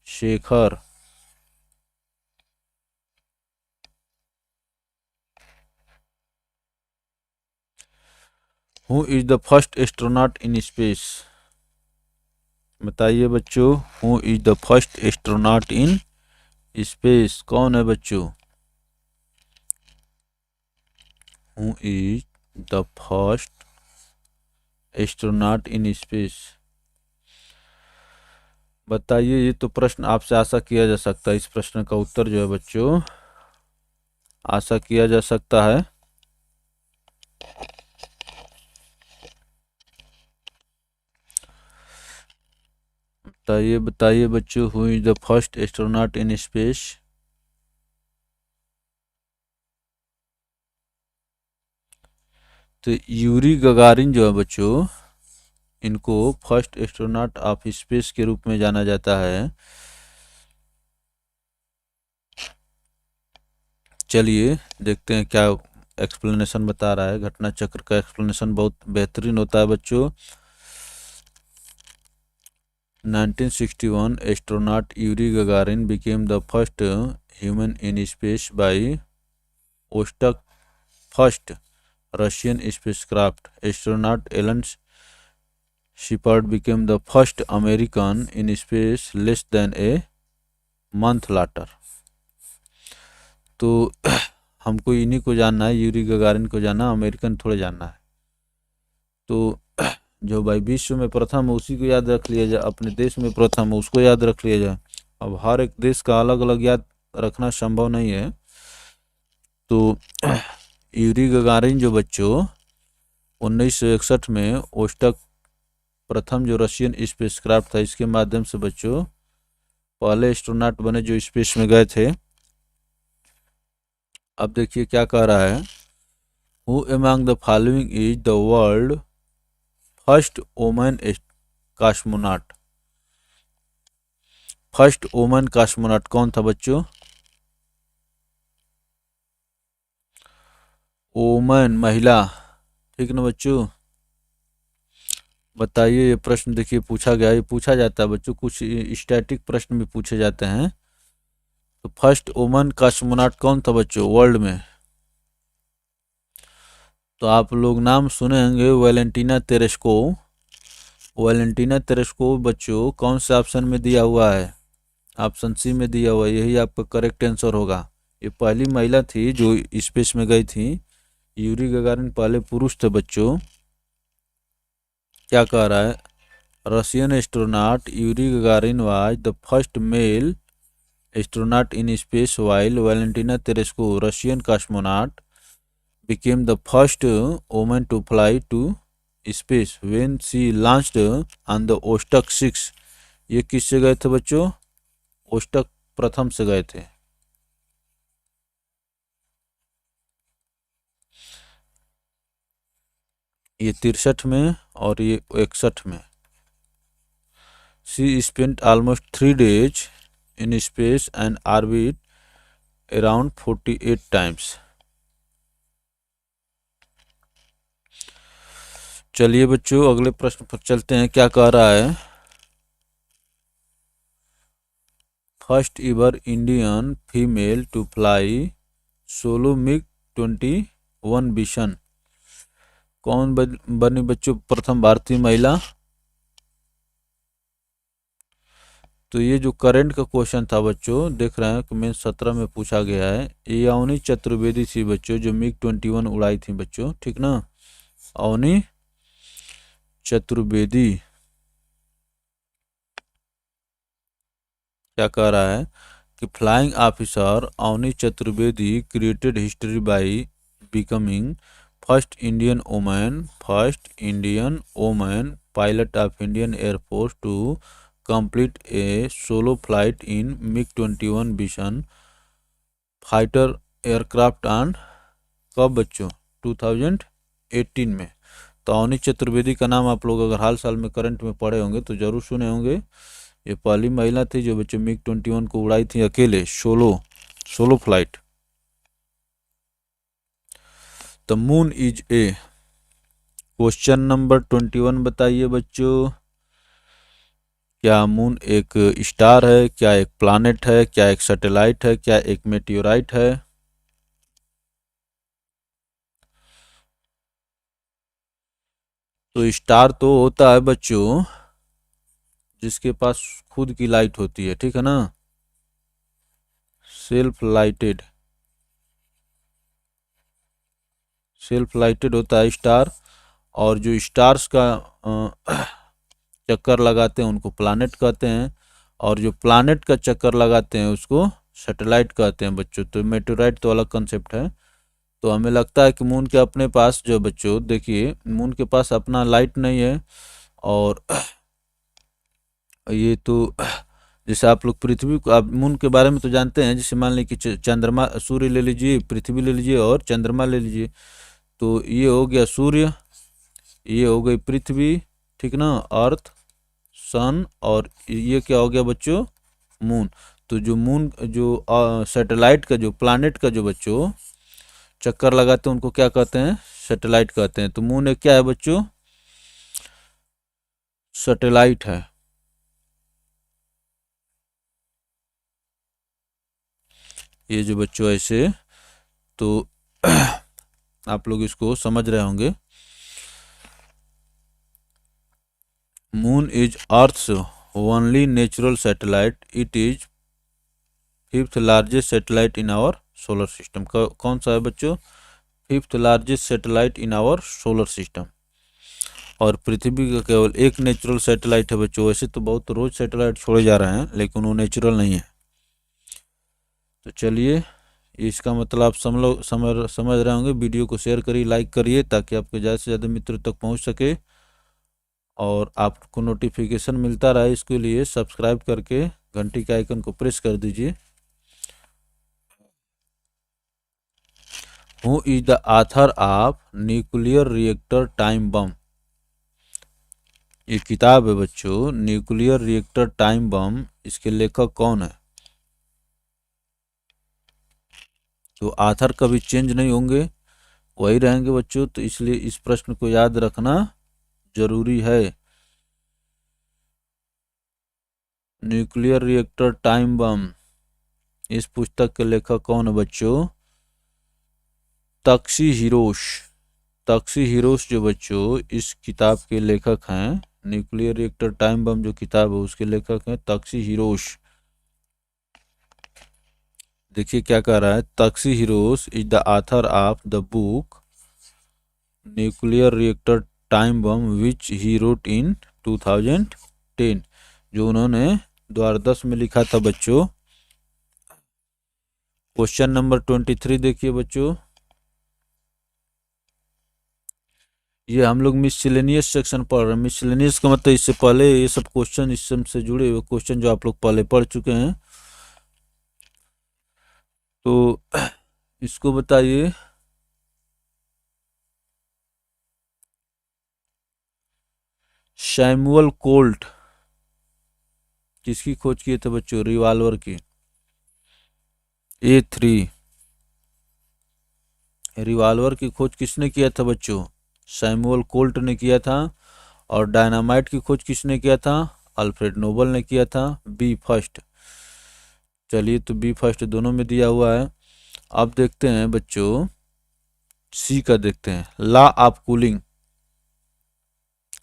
Shekhar. Who is the first astronaut in space. बताइए बच्चों, who is the first astronaut in space, कौन है बच्चों। Who is the first astronaut in space, बताइए। ये तो प्रश्न आपसे आशा किया जा सकता है, इस प्रश्न का उत्तर जो है बच्चों आशा किया जा सकता है। बताइए बताइए बच्चों, who is the first astronaut in space. तो यूरी गगारिन जो है बच्चों, इनको फर्स्ट एस्ट्रोनॉट ऑफ स्पेस के रूप में जाना जाता है। चलिए देखते हैं क्या एक्सप्लेनेशन बता रहा है। घटना चक्र का एक्सप्लेनेशन बहुत बेहतरीन होता है बच्चों। 1961 astronaut Yuri Gagarin became the first human in space by Vostok first Russian spacecraft. Astronaut Alan Shepard became the first American in space less than a month later. तो हमको इन्हीं को जानना है, यूरी गगारिन को जानना, अमेरिकन थोड़े जानना है। तो जो भाई विश्व में प्रथम है उसी को याद रख लिया जाए, अपने देश में प्रथम है उसको याद रख लिया जाए। अब हर एक देश का अलग अलग याद रखना संभव नहीं है। तो यूरी गगारिन जो बच्चों 1961 में ओस्टक प्रथम जो रशियन स्पेसक्राफ्ट था, इसके माध्यम से बच्चों पहले एस्ट्रोनॉट बने जो स्पेस में गए थे। अब देखिए क्या कह रहा है, who among the following is the world first woman cosmonaut. First woman cosmonaut कौन था बच्चों। वुमन महिला, ठीक ना बच्चों। बताइए, ये प्रश्न देखिए पूछा गया, ये पूछा जाता है बच्चों, कुछ स्टैटिक प्रश्न भी पूछे जाते हैं। तो फर्स्ट वुमन कॉस्मोनॉट कौन था बच्चों वर्ल्ड में। तो आप लोग नाम सुने होंगे वैलेंटीना तेरेस्कोव। वैलेंटीना तेरेस्कोव बच्चों कौन से ऑप्शन में दिया हुआ है, ऑप्शन सी में दिया हुआ है, यही आपका करेक्ट आंसर होगा। ये पहली महिला थी जो स्पेस में गई थी। यूरी गगारिन पहले पुरुष थे बच्चों। क्या कह रहा है, Russian astronaut Yuri Gagarin was the first male astronaut in space while Valentina Tereshkova Russian cosmonaut became the first woman to fly to space when she launched on the Vostok 6। ये किससे गए थे बच्चों? ओस्टक प्रथम से गए थे। ये 63 में और ये 61 में। She spent almost 3 days in space and orbit around 48 times। चलिए बच्चों अगले प्रश्न पर चलते हैं। क्या कह रहा है? First ever Indian female to fly solo MiG-21 mission. कौन बनी बच्चों प्रथम भारतीय महिला? तो ये जो करंट का क्वेश्चन था बच्चों, देख रहे हैं कि मेन 17 में पूछा गया है। ये अवनी चतुर्वेदी थी बच्चों जो MiG-21 उड़ाई थी बच्चों, ठीक ना। अवनी चतुर्वेदी। क्या कह रहा है कि flying officer Avani Chaturvedi created history by becoming first Indian women pilot of Indian air force to complete a solo flight in MiG-21 mission fighter aircraft on कब बच्चों? 2018 में। तो अवनी चतुर्वेदी का नाम आप लोग अगर हाल साल में करंट में पढ़े होंगे तो जरूर सुने होंगे। ये पहली महिला थी जो बच्चों MiG-21 को उड़ाई थी अकेले, solo flight. The moon is a. Question number 21 बताइए बच्चों। क्या मून एक स्टार है, क्या एक प्लैनेट है, क्या एक सैटेलाइट है, क्या एक मेटियोराइट है? तो स्टार तो होता है बच्चों जिसके पास खुद की लाइट होती है, ठीक है ना, सेल्फ लाइटेड होता है स्टार। और जो स्टार्स का चक्कर लगाते हैं उनको प्लैनेट कहते हैं, और जो प्लैनेट का चक्कर लगाते हैं उसको सैटेलाइट कहते हैं बच्चों। तो मेटेराइट तो अलग कंसेप्ट है। तो हमें लगता है कि मून के अपने पास जो बच्चों देखिए मून के पास अपना लाइट नहीं है। और ये तो जैसे आप लोग पृथ्वी को, आप मून के बारे में तो जानते हैं। जैसे मान लीजिए कि चंद्रमा, सूर्य ले लीजिए, पृथ्वी ले लीजिए और चंद्रमा ले लीजिए। तो ये हो गया सूर्य, ये हो गई पृथ्वी, ठीक ना, अर्थ, सन, और ये क्या हो गया बच्चों? मून। तो जो मून जो सैटेलाइट का जो प्लैनेट का जो बच्चों चक्कर लगाते हैं उनको क्या कहते हैं? सैटेलाइट कहते हैं। तो मून एक क्या है बच्चों? सैटेलाइट है। ये जो बच्चों ऐसे तो आप लोग इसको समझ रहे होंगे। Moon is earth's only natural satellite. It is fifth largest satellite in our solar system. कौन सा है बच्चों? Fifth largest satellite in our solar system. और पृथ्वी का केवल एक नेचुरल सैटेलाइट है बच्चों। वैसे तो बहुत रोज सैटेलाइट छोड़े जा रहे हैं लेकिन वो नेचुरल नहीं है। तो चलिए इसका मतलब आप समझ रहे होंगे। वीडियो को शेयर करिए, लाइक करिए ताकि आपके ज़्यादा से ज़्यादा मित्रों तक पहुंच सके और आपको नोटिफिकेशन मिलता रहे। इसके लिए सब्सक्राइब करके घंटी के आइकन को प्रेस कर दीजिए। Who is the author of nuclear reactor time बम। ये किताब है बच्चों न्यूक्लियर रिएक्टर टाइम बम। इसके लेखक कौन है? तो ऑथर कभी चेंज नहीं होंगे, वही रहेंगे बच्चों। तो इसलिए इस प्रश्न को याद रखना जरूरी है। न्यूक्लियर रिएक्टर टाइम बम, इस पुस्तक के लेखक कौन है बच्चों? तक्षी हिरोश जो बच्चों इस किताब के लेखक हैं। न्यूक्लियर रिएक्टर टाइम बम जो किताब है उसके लेखक हैं तक्षी हिरोश। देखिए क्या कह रहा है। Takashi Hirose is the author of the book nuclear reactor time bomb which he wrote in 2010। जो उन्होंने 2010 में लिखा था बच्चों। क्वेश्चन नंबर 23 देखिए बच्चों। ये हम लोग मिसलेनियस सेक्शन पढ़ रहे हैं। मिसलेनियस का मतलब इससे पहले ये सब क्वेश्चन, इससे से जुड़े हुए क्वेश्चन जो आप लोग पहले पढ़ चुके हैं। तो इसको बताइए, सैमुअल कोल्ट किसकी खोज किए थे बच्चों? रिवाल्वर की। A3 रिवाल्वर की खोज किसने किया था बच्चों? सैमुअल कोल्ट ने किया था। और डायनामाइट की खोज किसने किया था? अल्फ्रेड नोबल ने किया था। B first. चलिए, तो बी फर्स्ट दोनों में दिया हुआ है। अब देखते हैं बच्चों, सी का देखते हैं। Law of cooling,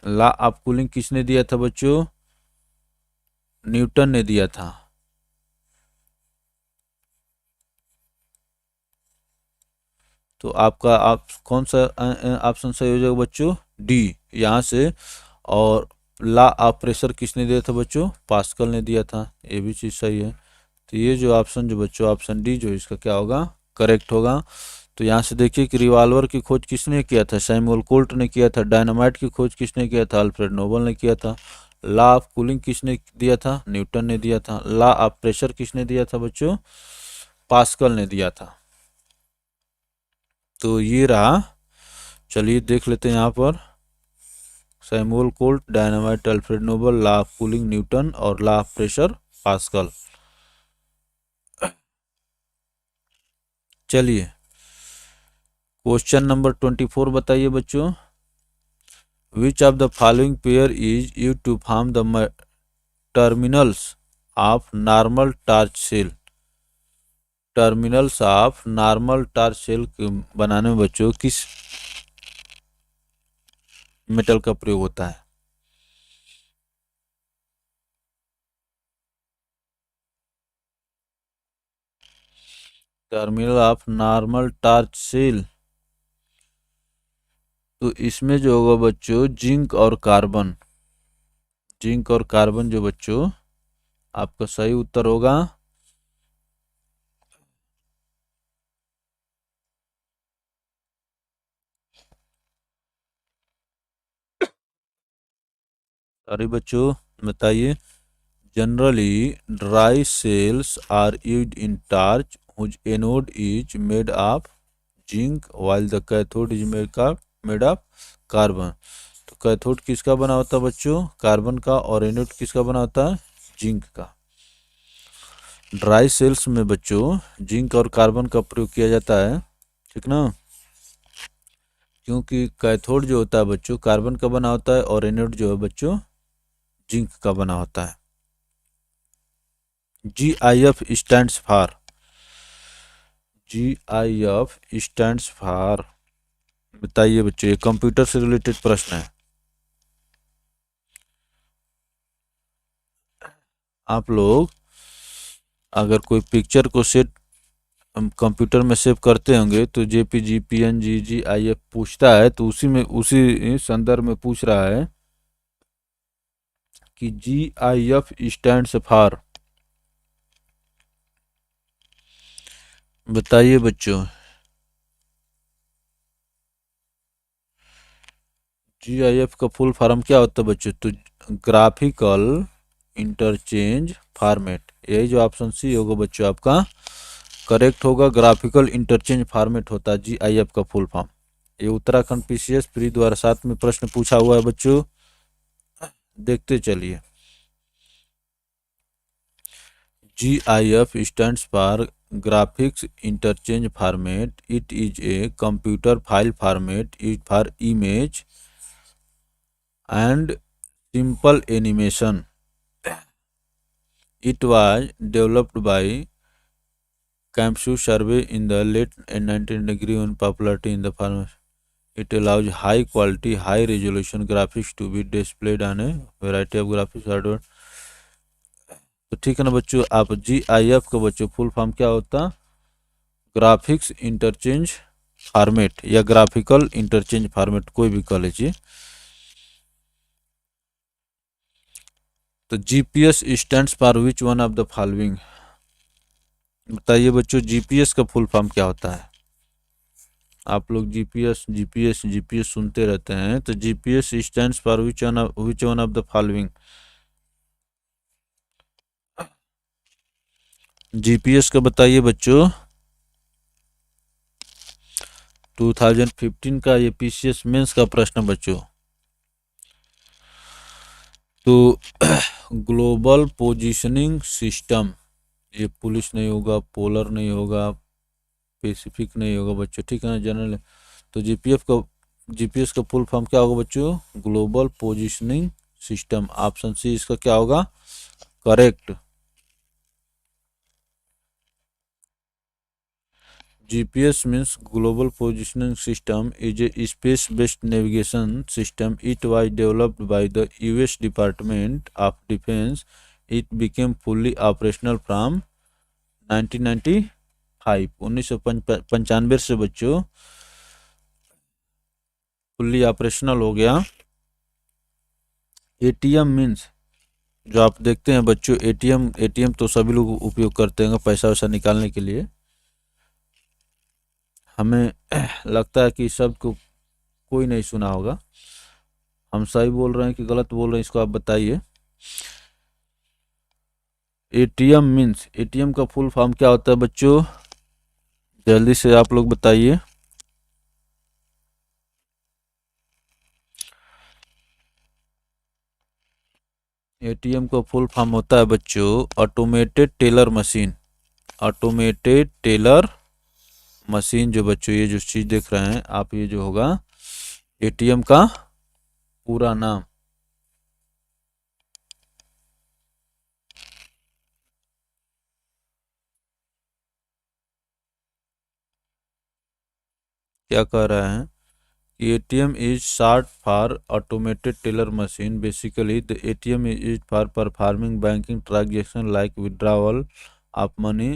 law of cooling किसने दिया था बच्चों? न्यूटन ने दिया था। तो आपका आप कौन सा ऑप्शन सही हो जाएगा बच्चों? डी, यहाँ से। और लॉ ऑफ प्रेशर किसने दिया था बच्चों? पास्कल ने दिया था। ये भी चीज़ सही है। तो ये जो ऑप्शन, जो बच्चों ऑप्शन डी जो इसका क्या होगा? करेक्ट होगा। तो यहाँ से देखिए कि रिवाल्वर की खोज किसने किया था? सैमुअल कोल्ट ने किया था। डायनामाइट की खोज किसने किया था? अल्फ्रेड नोबल ने किया था। लॉ ऑफ कूलिंग किसने दिया था? न्यूटन ने दिया था। लॉ ऑफ प्रेशर किसने दिया था बच्चों? पास्कल ने दिया था। तो ये रहा। चलिए देख लेते हैं यहाँ पर। Samuel Colt, dynamite Alfred Nobel, law of cooling Newton और लॉ ऑफ प्रेशर पास्कल। चलिए, क्वेश्चन नंबर 24 बताइए बच्चों। Which of the following pair is use to form the terminals of normal torch cell? Terminals of normal torch cell बनाने में बच्चों किस metal का प्रयोग होता है? Terminal of normal torch cell, तो इसमें जो होगा बच्चों जिंक और कार्बन। जिंक और कार्बन जो बच्चों आपका सही उत्तर होगा। अरे बच्चों बताइए। Generally dry cells are used in torch whose anode is made of zinc while the cathode is made of carbon. तो कैथोड किसका बना होता है बच्चों? कार्बन का। और एनोड किसका बना होता है? जिंक का। ड्राई सेल्स में बच्चों जिंक और कार्बन का प्रयोग किया जाता है, ठीक ना? क्योंकि कैथोड जो होता है बच्चों कार्बन का बना होता है और एनोड जो है बच्चों जिंक का बना होता है। GIF stands for, GIF stands for, बताइए बच्चों, ये कंप्यूटर से रिलेटेड प्रश्न है। आप लोग अगर कोई पिक्चर को सेट हम कंप्यूटर में सेव करते होंगे तो JPG PNG GIF पूछता है, तो उसी में उसी संदर्भ में पूछ रहा है कि GIF स्टैंड्स फॉर, बताइए बच्चों। GIF का फुल फॉर्म क्या होता है बच्चों? तो ग्राफिकल इंटरचेंज फॉर्मेट, यही जो ऑप्शन सी होगा बच्चों आपका करेक्ट होगा। ग्राफिकल इंटरचेंज फॉर्मेट होता है GIF का फुल फॉर्म। ये उत्तराखंड PCS प्री द्वारा 7 में प्रश्न पूछा हुआ है बच्चों, देखते चलिए। GIF stands for Graphics Interchange Format. It is a computer file format used for image and simple animation. It was developed by Campsu Survey in the late 19th degree on popularity in the format. It allows high quality, high resolution graphics to be displayed on a variety of graphics hardware. तो ठीक है ना बच्चों, आप GIF का बच्चों full form क्या होता? ग्राफिक्स इंटरचेंज फॉर्मेट या ग्राफिकल इंटरचेंज फॉर्मेट, कोई भी कह लीजिए। तो GPS stands for which one of the following, बताइए बच्चों GPS का फुल फॉर्म क्या होता है? आप लोग जीपीएस जीपीएस जीपीएस सुनते रहते हैं, तो GPS stands for which one of the following. GPS का बताइए बच्चों। 2015 का ये पीसीएस मेंस का प्रश्न बच्चों। तो ग्लोबल पोजीशनिंग सिस्टम, ये पुलिस नहीं होगा, पोलर नहीं होगा, पैसिफिक नहीं होगा बच्चों, ठीक है ना, जनरल। तो जीपीएस का फुल फॉर्म क्या होगा बच्चों? Global positioning system. Option C इसका क्या होगा? Correct. GPS means Global Positioning System is a space-based navigation system. It was developed by the US Department of Defense. It became fully operational from 1995, 1995 से बच्चों fully operational हो गया। ATM means, जो आप देखते हैं बच्चों, एटीएम एटीएम तो सभी लोग उपयोग करते हैं पैसा वैसा निकालने के लिए। हमें लगता है कि सबको कोई नहीं सुना होगा। हम सही बोल रहे हैं कि गलत बोल रहे हैं, इसको आप बताइए। एटीएम मीन्स, एटीएम का फुल फॉर्म क्या होता है बच्चों? जल्दी से आप लोग बताइए। एटीएम का फुल फॉर्म होता है बच्चों automated teller machine. Automated teller machine जो बच्चों, ये जो चीज देख रहे हैं आप, ये जो होगा एटीएम का पूरा नाम। क्या कह रहे हैं? ATM is short for automated teller machine. Basically, the ATM is used for performing banking transaction like withdrawal of money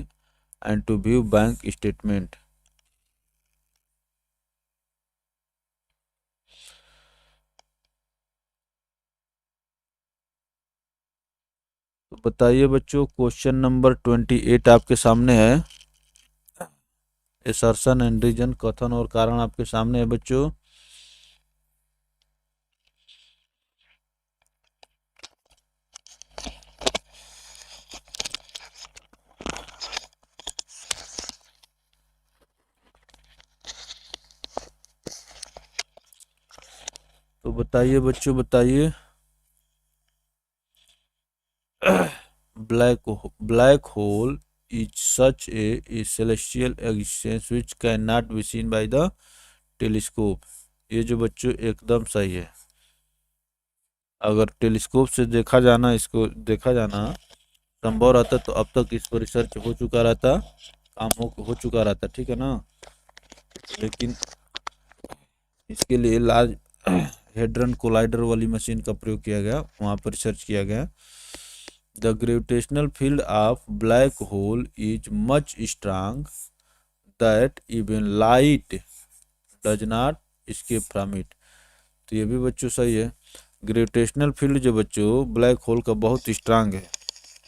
and to view bank statement. तो बताइए बच्चों, क्वेश्चन नंबर 28 आपके सामने है। एसर्शन एंड रीजन, कथन और कारण आपके सामने है बच्चों। तो बताइए बच्चों, बताइए। Black hole is such a celestial existence which cannot be seen by the telescope. ये जो बच्चों एकदम सही है। अगर टेलीस्कोप से देखा जाना, इसको देखा जाना संभव रहता तो अब तक इस पर रिसर्च हो चुका रहता, काम हो चुका रहता, ठीक है ना। लेकिन इसके लिए लार्ज हेड्रन कोलाइडर वाली मशीन का प्रयोग किया गया, वहाँ पर रिसर्च किया गया। The gravitational field of black hole is much strong that even light does not escape from it. तो ये भी बच्चों सही है। ग्रेविटेशनल फील्ड जो बच्चों ब्लैक होल का बहुत स्ट्रांग है,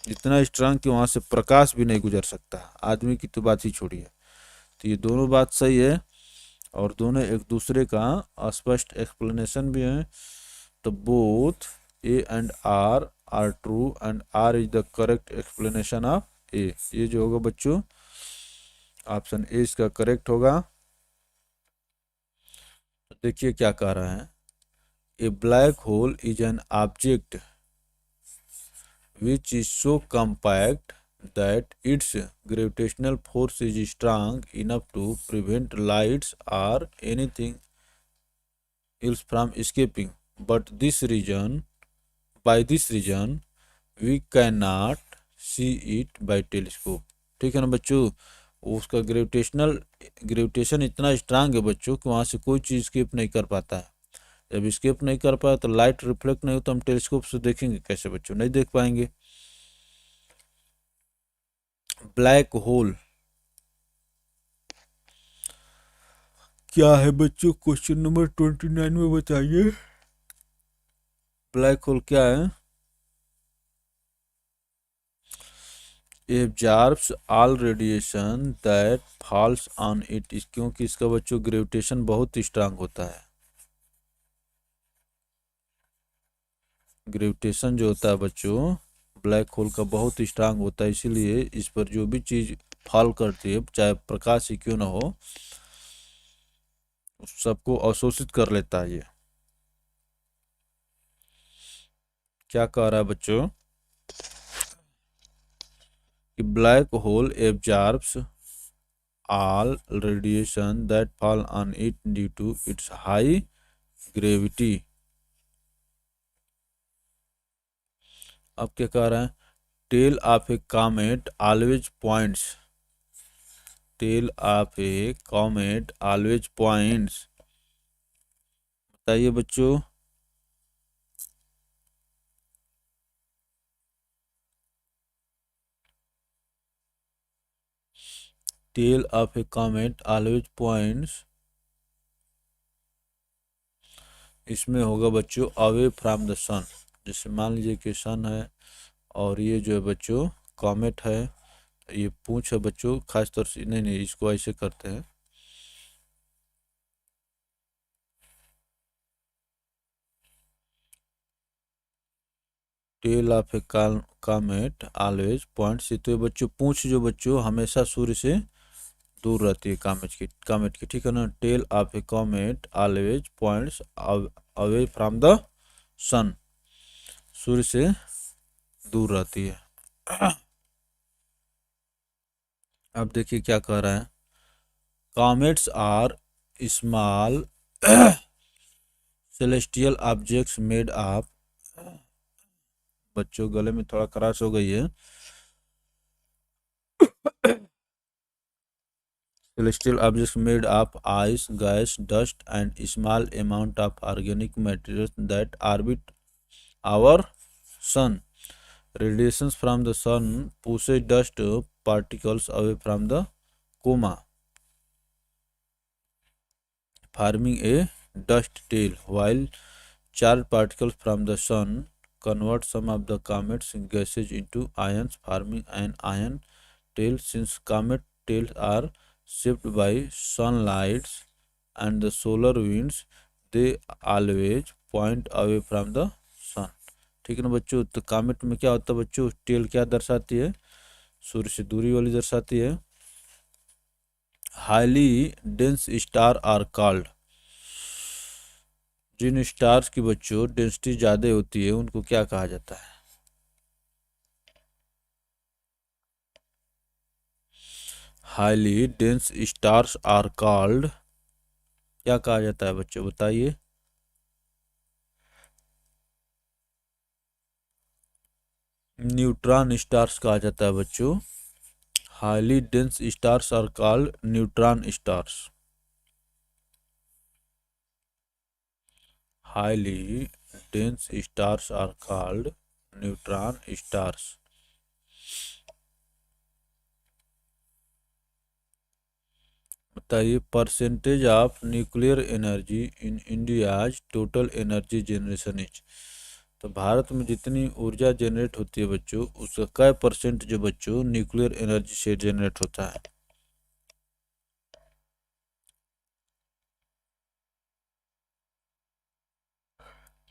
इतना स्ट्रांग कि वहाँ से प्रकाश भी नहीं गुजर सकता। आदमी की तो बात ही छोड़िए। तो ये दोनों बात सही है और दोनों एक दूसरे का स्पष्ट एक्सप्लेनेशन भी है। तो both A and R true and R is the correct explanation of A. ये जो होगा बच्चों ऑप्शन ए इसका करेक्ट होगा। तो देखिए क्या कह रहा है। A black hole is an object which is so compact that its gravitational force is strong enough to prevent lights or anything else from escaping. But by this reason, we cannot see it by telescope. ठीक है ना बच्चों। उसका gravitation इतना strong है बच्चों कि वहाँ से कोई चीज़ स्केप नहीं कर पाता है। जब स्केप नहीं कर पाया तो लाइट रिफ्लेक्ट नहीं हो, तो हम टेलीस्कोप से देखेंगे कैसे बच्चों? नहीं देख पाएंगे। ब्लैक होल क्या है बच्चों? क्वेश्चन नंबर 29 में बताइए। ब्लैक होल क्या है? Absorbs all radiation that falls on it, क्योंकि इसका बच्चों ग्रेविटेशन बहुत स्ट्रांग होता है। ग्रेविटेशन जो होता है बच्चों ब्लैक होल का बहुत स्ट्रांग होता है, इसीलिए इस पर जो भी चीज फॉल करती है, चाहे प्रकाश ही क्यों ना हो, उस सबको अवशोषित कर लेता है ये। क्या कह रहा है बच्चों कि black hole absorbs all radiation that fall on it due to its high gravity। अब क्या कह रहा है, tail of a comet always points, tail of a comet always points, बताइए बच्चों। Tail of a comet always points, इसमें होगा बच्चों अवे फ्रॉम द सन। जैसे मान लीजिए कि सन है और ये जो है बच्चों कॉमेट है, ये पूंछ है बच्चों, खास तौर से नहीं नहीं इसको ऐसे करते हैं, tail of a comet always points, तो ये बच्चों पूंछ जो बच्चों हमेशा सूर्य से दूर रहती है कामेट की, ठीक है ना। Tail of a comet always points away from the sun, सूर्य से दूर रहती है। अब देखिए क्या कह रहा है, comets are small celestial objects made of, बच्चों गले में थोड़ा खराश हो गई है, celestial objects made of ice, gas, dust, and small amount of organic materials that orbit our sun. Radiations from the sun pushes dust particles away from the coma, forming a dust tail, while charged particles from the sun convert some of the comet's gases into ions, forming an ion tail. Since comet tails are shaped by sunlight and the solar winds, they always point away from the sun। ठीक है ना बच्चों, तो कामेट में क्या होता है बच्चों, टेल क्या दर्शाती है, सूर्य से दूरी वाली दर्शाती है। Highly dense star are called, जिन स्टार्स की बच्चों डेंसिटी ज़्यादा होती है उनको क्या कहा जाता है, highly dense stars are called, क्या कहा जाता है बच्चों बताइए। न्यूट्रॉन स्टार्स कहा जाता है बच्चों, highly dense stars are called neutron stars, highly dense stars are called neutron stars. बताइए, percentage of nuclear energy in India's total energy generation is, तो भारत में जितनी ऊर्जा जनरेट होती है बच्चों उसका क्या परसेंट जो बच्चों न्यूक्लियर एनर्जी से जनरेट होता है।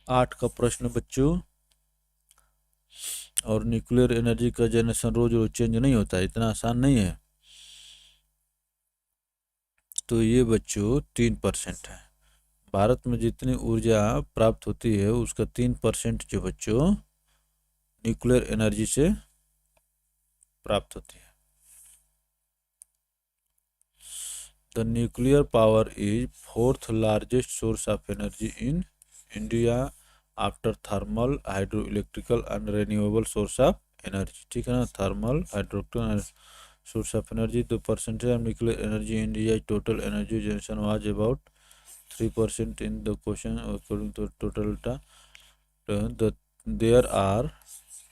8 का प्रश्न बच्चों, और न्यूक्लियर एनर्जी का जनरेशन रोज रोज चेंज नहीं होता है, इतना आसान नहीं है, तो ये बच्चों 3% है। भारत में जितनी ऊर्जा प्राप्त होती है उसका 3% जो बच्चों न्यूक्लियर एनर्जी से प्राप्त होती है। The nuclear power is fourth largest source of energy in India after thermal, hydro electrical and renewable source of energy, ठीक है ना। Thermal, hydro source of energy, the percentage of nuclear energy India total energy generation was about 3% in the question according to total there are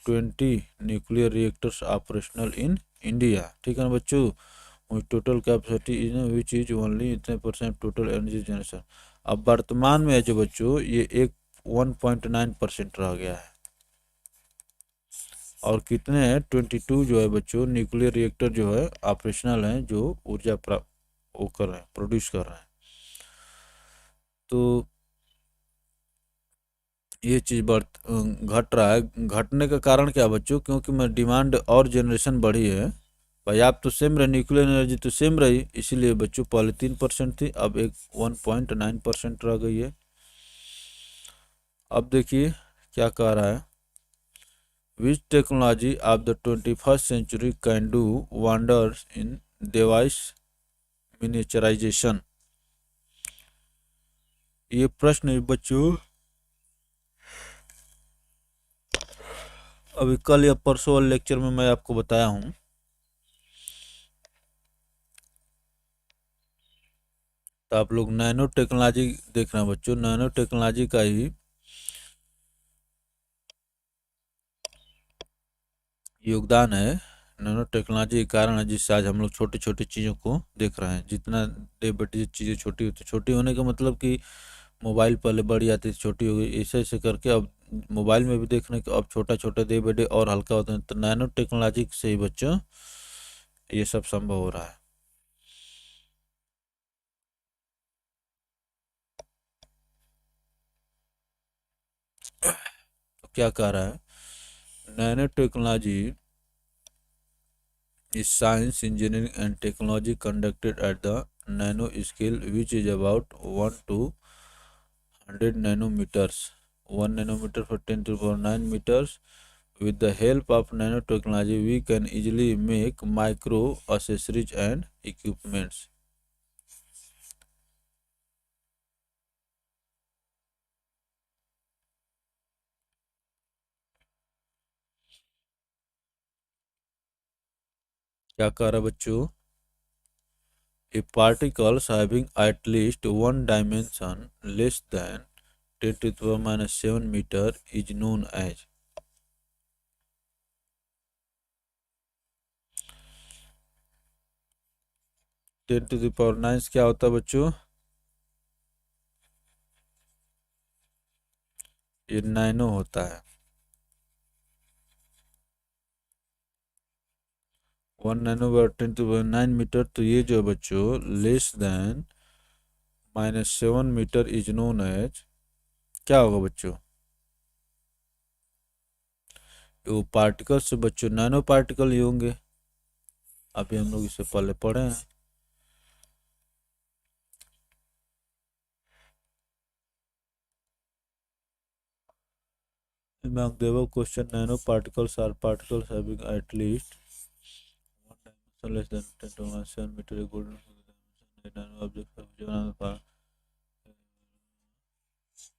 20 nuclear reactors operational in India, ठीक है ना बच्चों। Total capacity is which is only इतने percent total energy generation. अब वर्तमान में है जो बच्चों ये एक 1.9% रह गया है, और कितने हैं 22 जो है बच्चों न्यूक्लियर रिएक्टर जो है ऑपरेशनल हैं, जो ऊर्जा प्राप्त वो कर रहे हैं, प्रोड्यूस कर रहे हैं। तो ये चीज़ घट रहा है। घटने का कारण क्या है बच्चों? क्योंकि मैं डिमांड और जनरेशन बढ़ी है। भाई आप तो सेम रहे, न्यूक्लियर एनर्जी तो सेम रही, इसीलिए बच्चों पहले 3% थी, अब एक 1.9% रह गई है। अब देखिए क्या कह रहा है, विच technology of the 21st century can do wonders in device miniaturisation. ये प्रश्न है बच्चों, अभी कल या परसों वाले लेक्चर में मैं आपको बताया हूँ। तो आप लोग नैनो टेक्नोलॉजी देख रहे हैं बच्चों, नैनो टेक्नोलॉजी का ही योगदान है। नैनो टेक्नोलॉजी के कारण है जिससे आज हम लोग छोटी छोटी चीज़ों को देख रहे हैं। जितना डे बाई डे चीज़ें छोटी होती, छोटी होने का मतलब कि मोबाइल पहले बड़ी आती थी, छोटी हो गई, ऐसे ऐसे करके अब मोबाइल में भी देख रहे हैं कि अब छोटा छोटा डे बाई डे और हल्का होता है। तो नैनो टेक्नोलॉजी से ही बच्चों ये सब संभव हो रहा है। तो क्या कह रहा है, nano technology is science, engineering and technology conducted at the nano scale, which is about 1 to 100 nanometers, 1 nanometer for 10 to the power 9 meters. With the help of nanotechnology we can easily make micro accessories and equipments. क्या कह रहा है बच्चों, a particles having at least one dimension less than 10 to the power minus 7 meter is known as। 10 to the power 9 क्या होता है बच्चों? ये नैनो होता है। 1 nano by 10 to the 9 metre. तो ये जो है बच्चों less than -7 metre is known as, क्या होगा बच्चों? वो पार्टिकल से बच्चों नैनो पार्टिकल ही होंगे। अभी हम लोग इससे पहले पढ़े हैं। मैं देवो question, nano particles are particles having at least one dimension less than 10 to minus 7 meter a golden nano object of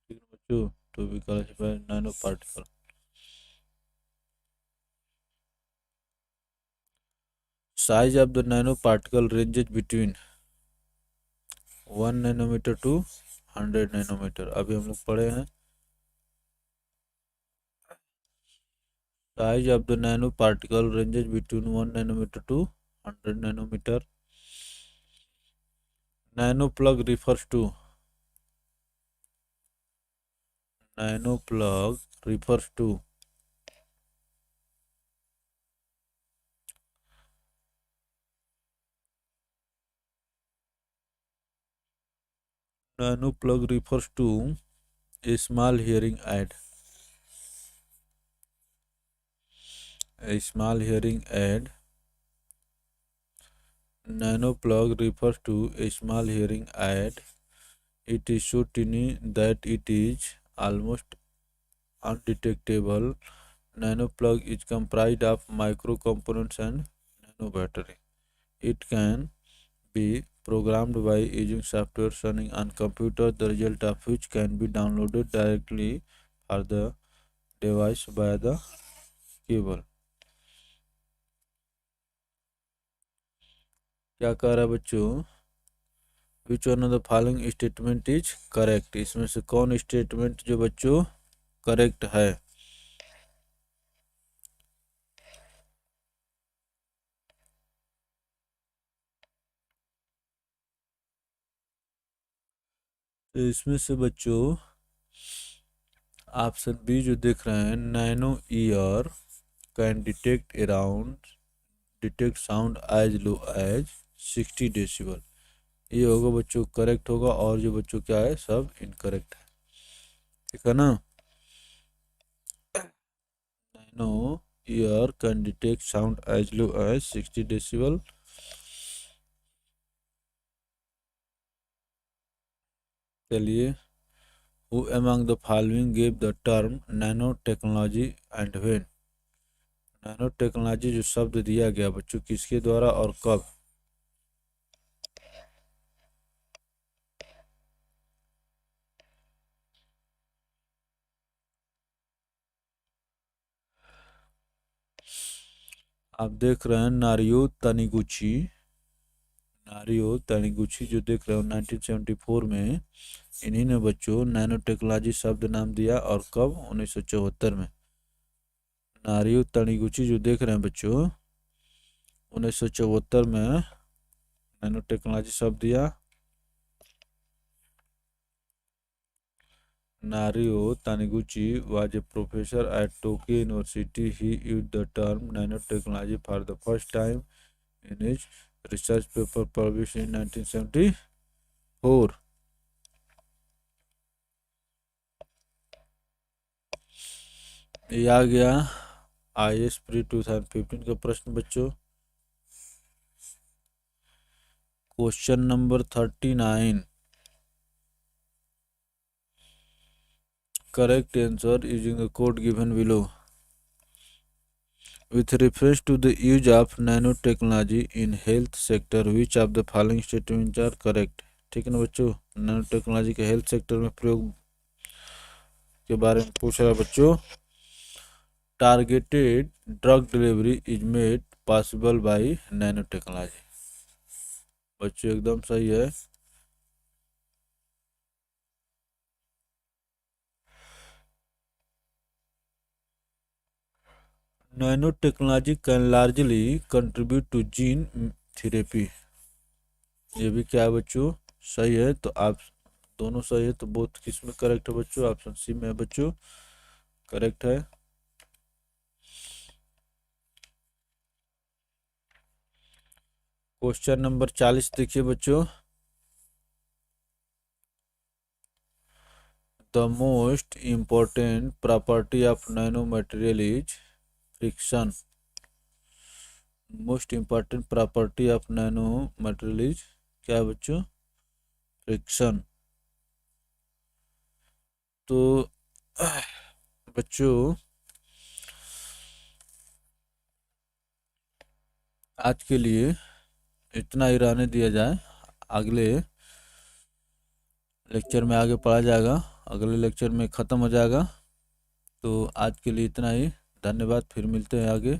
bच्चों to be classified nano particle। Size of the nanoparticle ranges between 1 nanometre to 100 nanometre. अभी हम लोग पढ़े हैं। Size of the nanoparticle ranges between 1 nanometer to 100 nanometer। Nanoplug refers to, nanoplug refers to nanoplug refers to a small hearing aid, a small hearing aid। Nanoplug refers to a small hearing aid। It is so tiny that it is almost undetectable। Nanoplug is comprised of micro components and nano battery। It can be programmed by using software running on computer, the result of which can be downloaded directly for the device via the cable। क्या कह रहा है बच्चों, which one of the following statement is correct. इसमें से कौन statement जो बच्चों करेक्ट है? तो इसमें से बच्चों ऑप्शन बी जो देख रहे हैं, nano ear can detect sound as low as 60 decibel. ये होगा बच्चों करेक्ट होगा, और जो बच्चों क्या है सब इनकरेक्ट है। ठीक है ना। Nano ear can detect sound as low as 60 decibel. चलिए, who among the following gave the term nano technology and when. Nano technology जो शब्द दिया गया बच्चों किसके द्वारा और कब। आप देख रहे हैं नारियो तनिगुची जो देख रहे हो 1974 में, इन्हीं ने बच्चों नैनो टेक्नोलॉजी शब्द नाम दिया, और कब 1974 में। नारियो तनिगुची जो देख रहे हैं बच्चों 1974 में नैनो टेक्नोलॉजी शब्द दिया। Nario Taniguchi was a professor at Tokyo University. He used the term nanotechnology for the first time in his research paper published in 1974. ये आ गया IAS प्री 2015 का प्रश्न बच्चों। Question number 39। Correct answer using the code given below. With reference to the use of nanotechnology in health sector, which of the following statements are correct? ठीक है ना बच्चों, nano technology के हेल्थ सेक्टर में प्रयोग के बारे में पूछ रहा है बच्चों। Targeted drug delivery is made possible by nano technology. बच्चों एकदम सही है। Nano technology can largely contribute to gene therapy. ये भी क्या है बच्चों सही है। तो आप दोनों सही है, तो बोथ किस में करेक्ट है बच्चों, ऑप्शन सी में है बच्चों करेक्ट है। क्वेश्चन नंबर 40 देखिए बच्चों। The most important property of nano material is friction. Most important property of nano material is क्या है बच्चों, फ्रिक्शन। तो बच्चों आज के लिए इतना ही रहने दिया जाए, अगले लेक्चर में आगे पढ़ा जाएगा, अगले लेक्चर में ख़त्म हो जाएगा। तो आज के लिए इतना ही, धन्यवाद, फिर मिलते हैं आगे।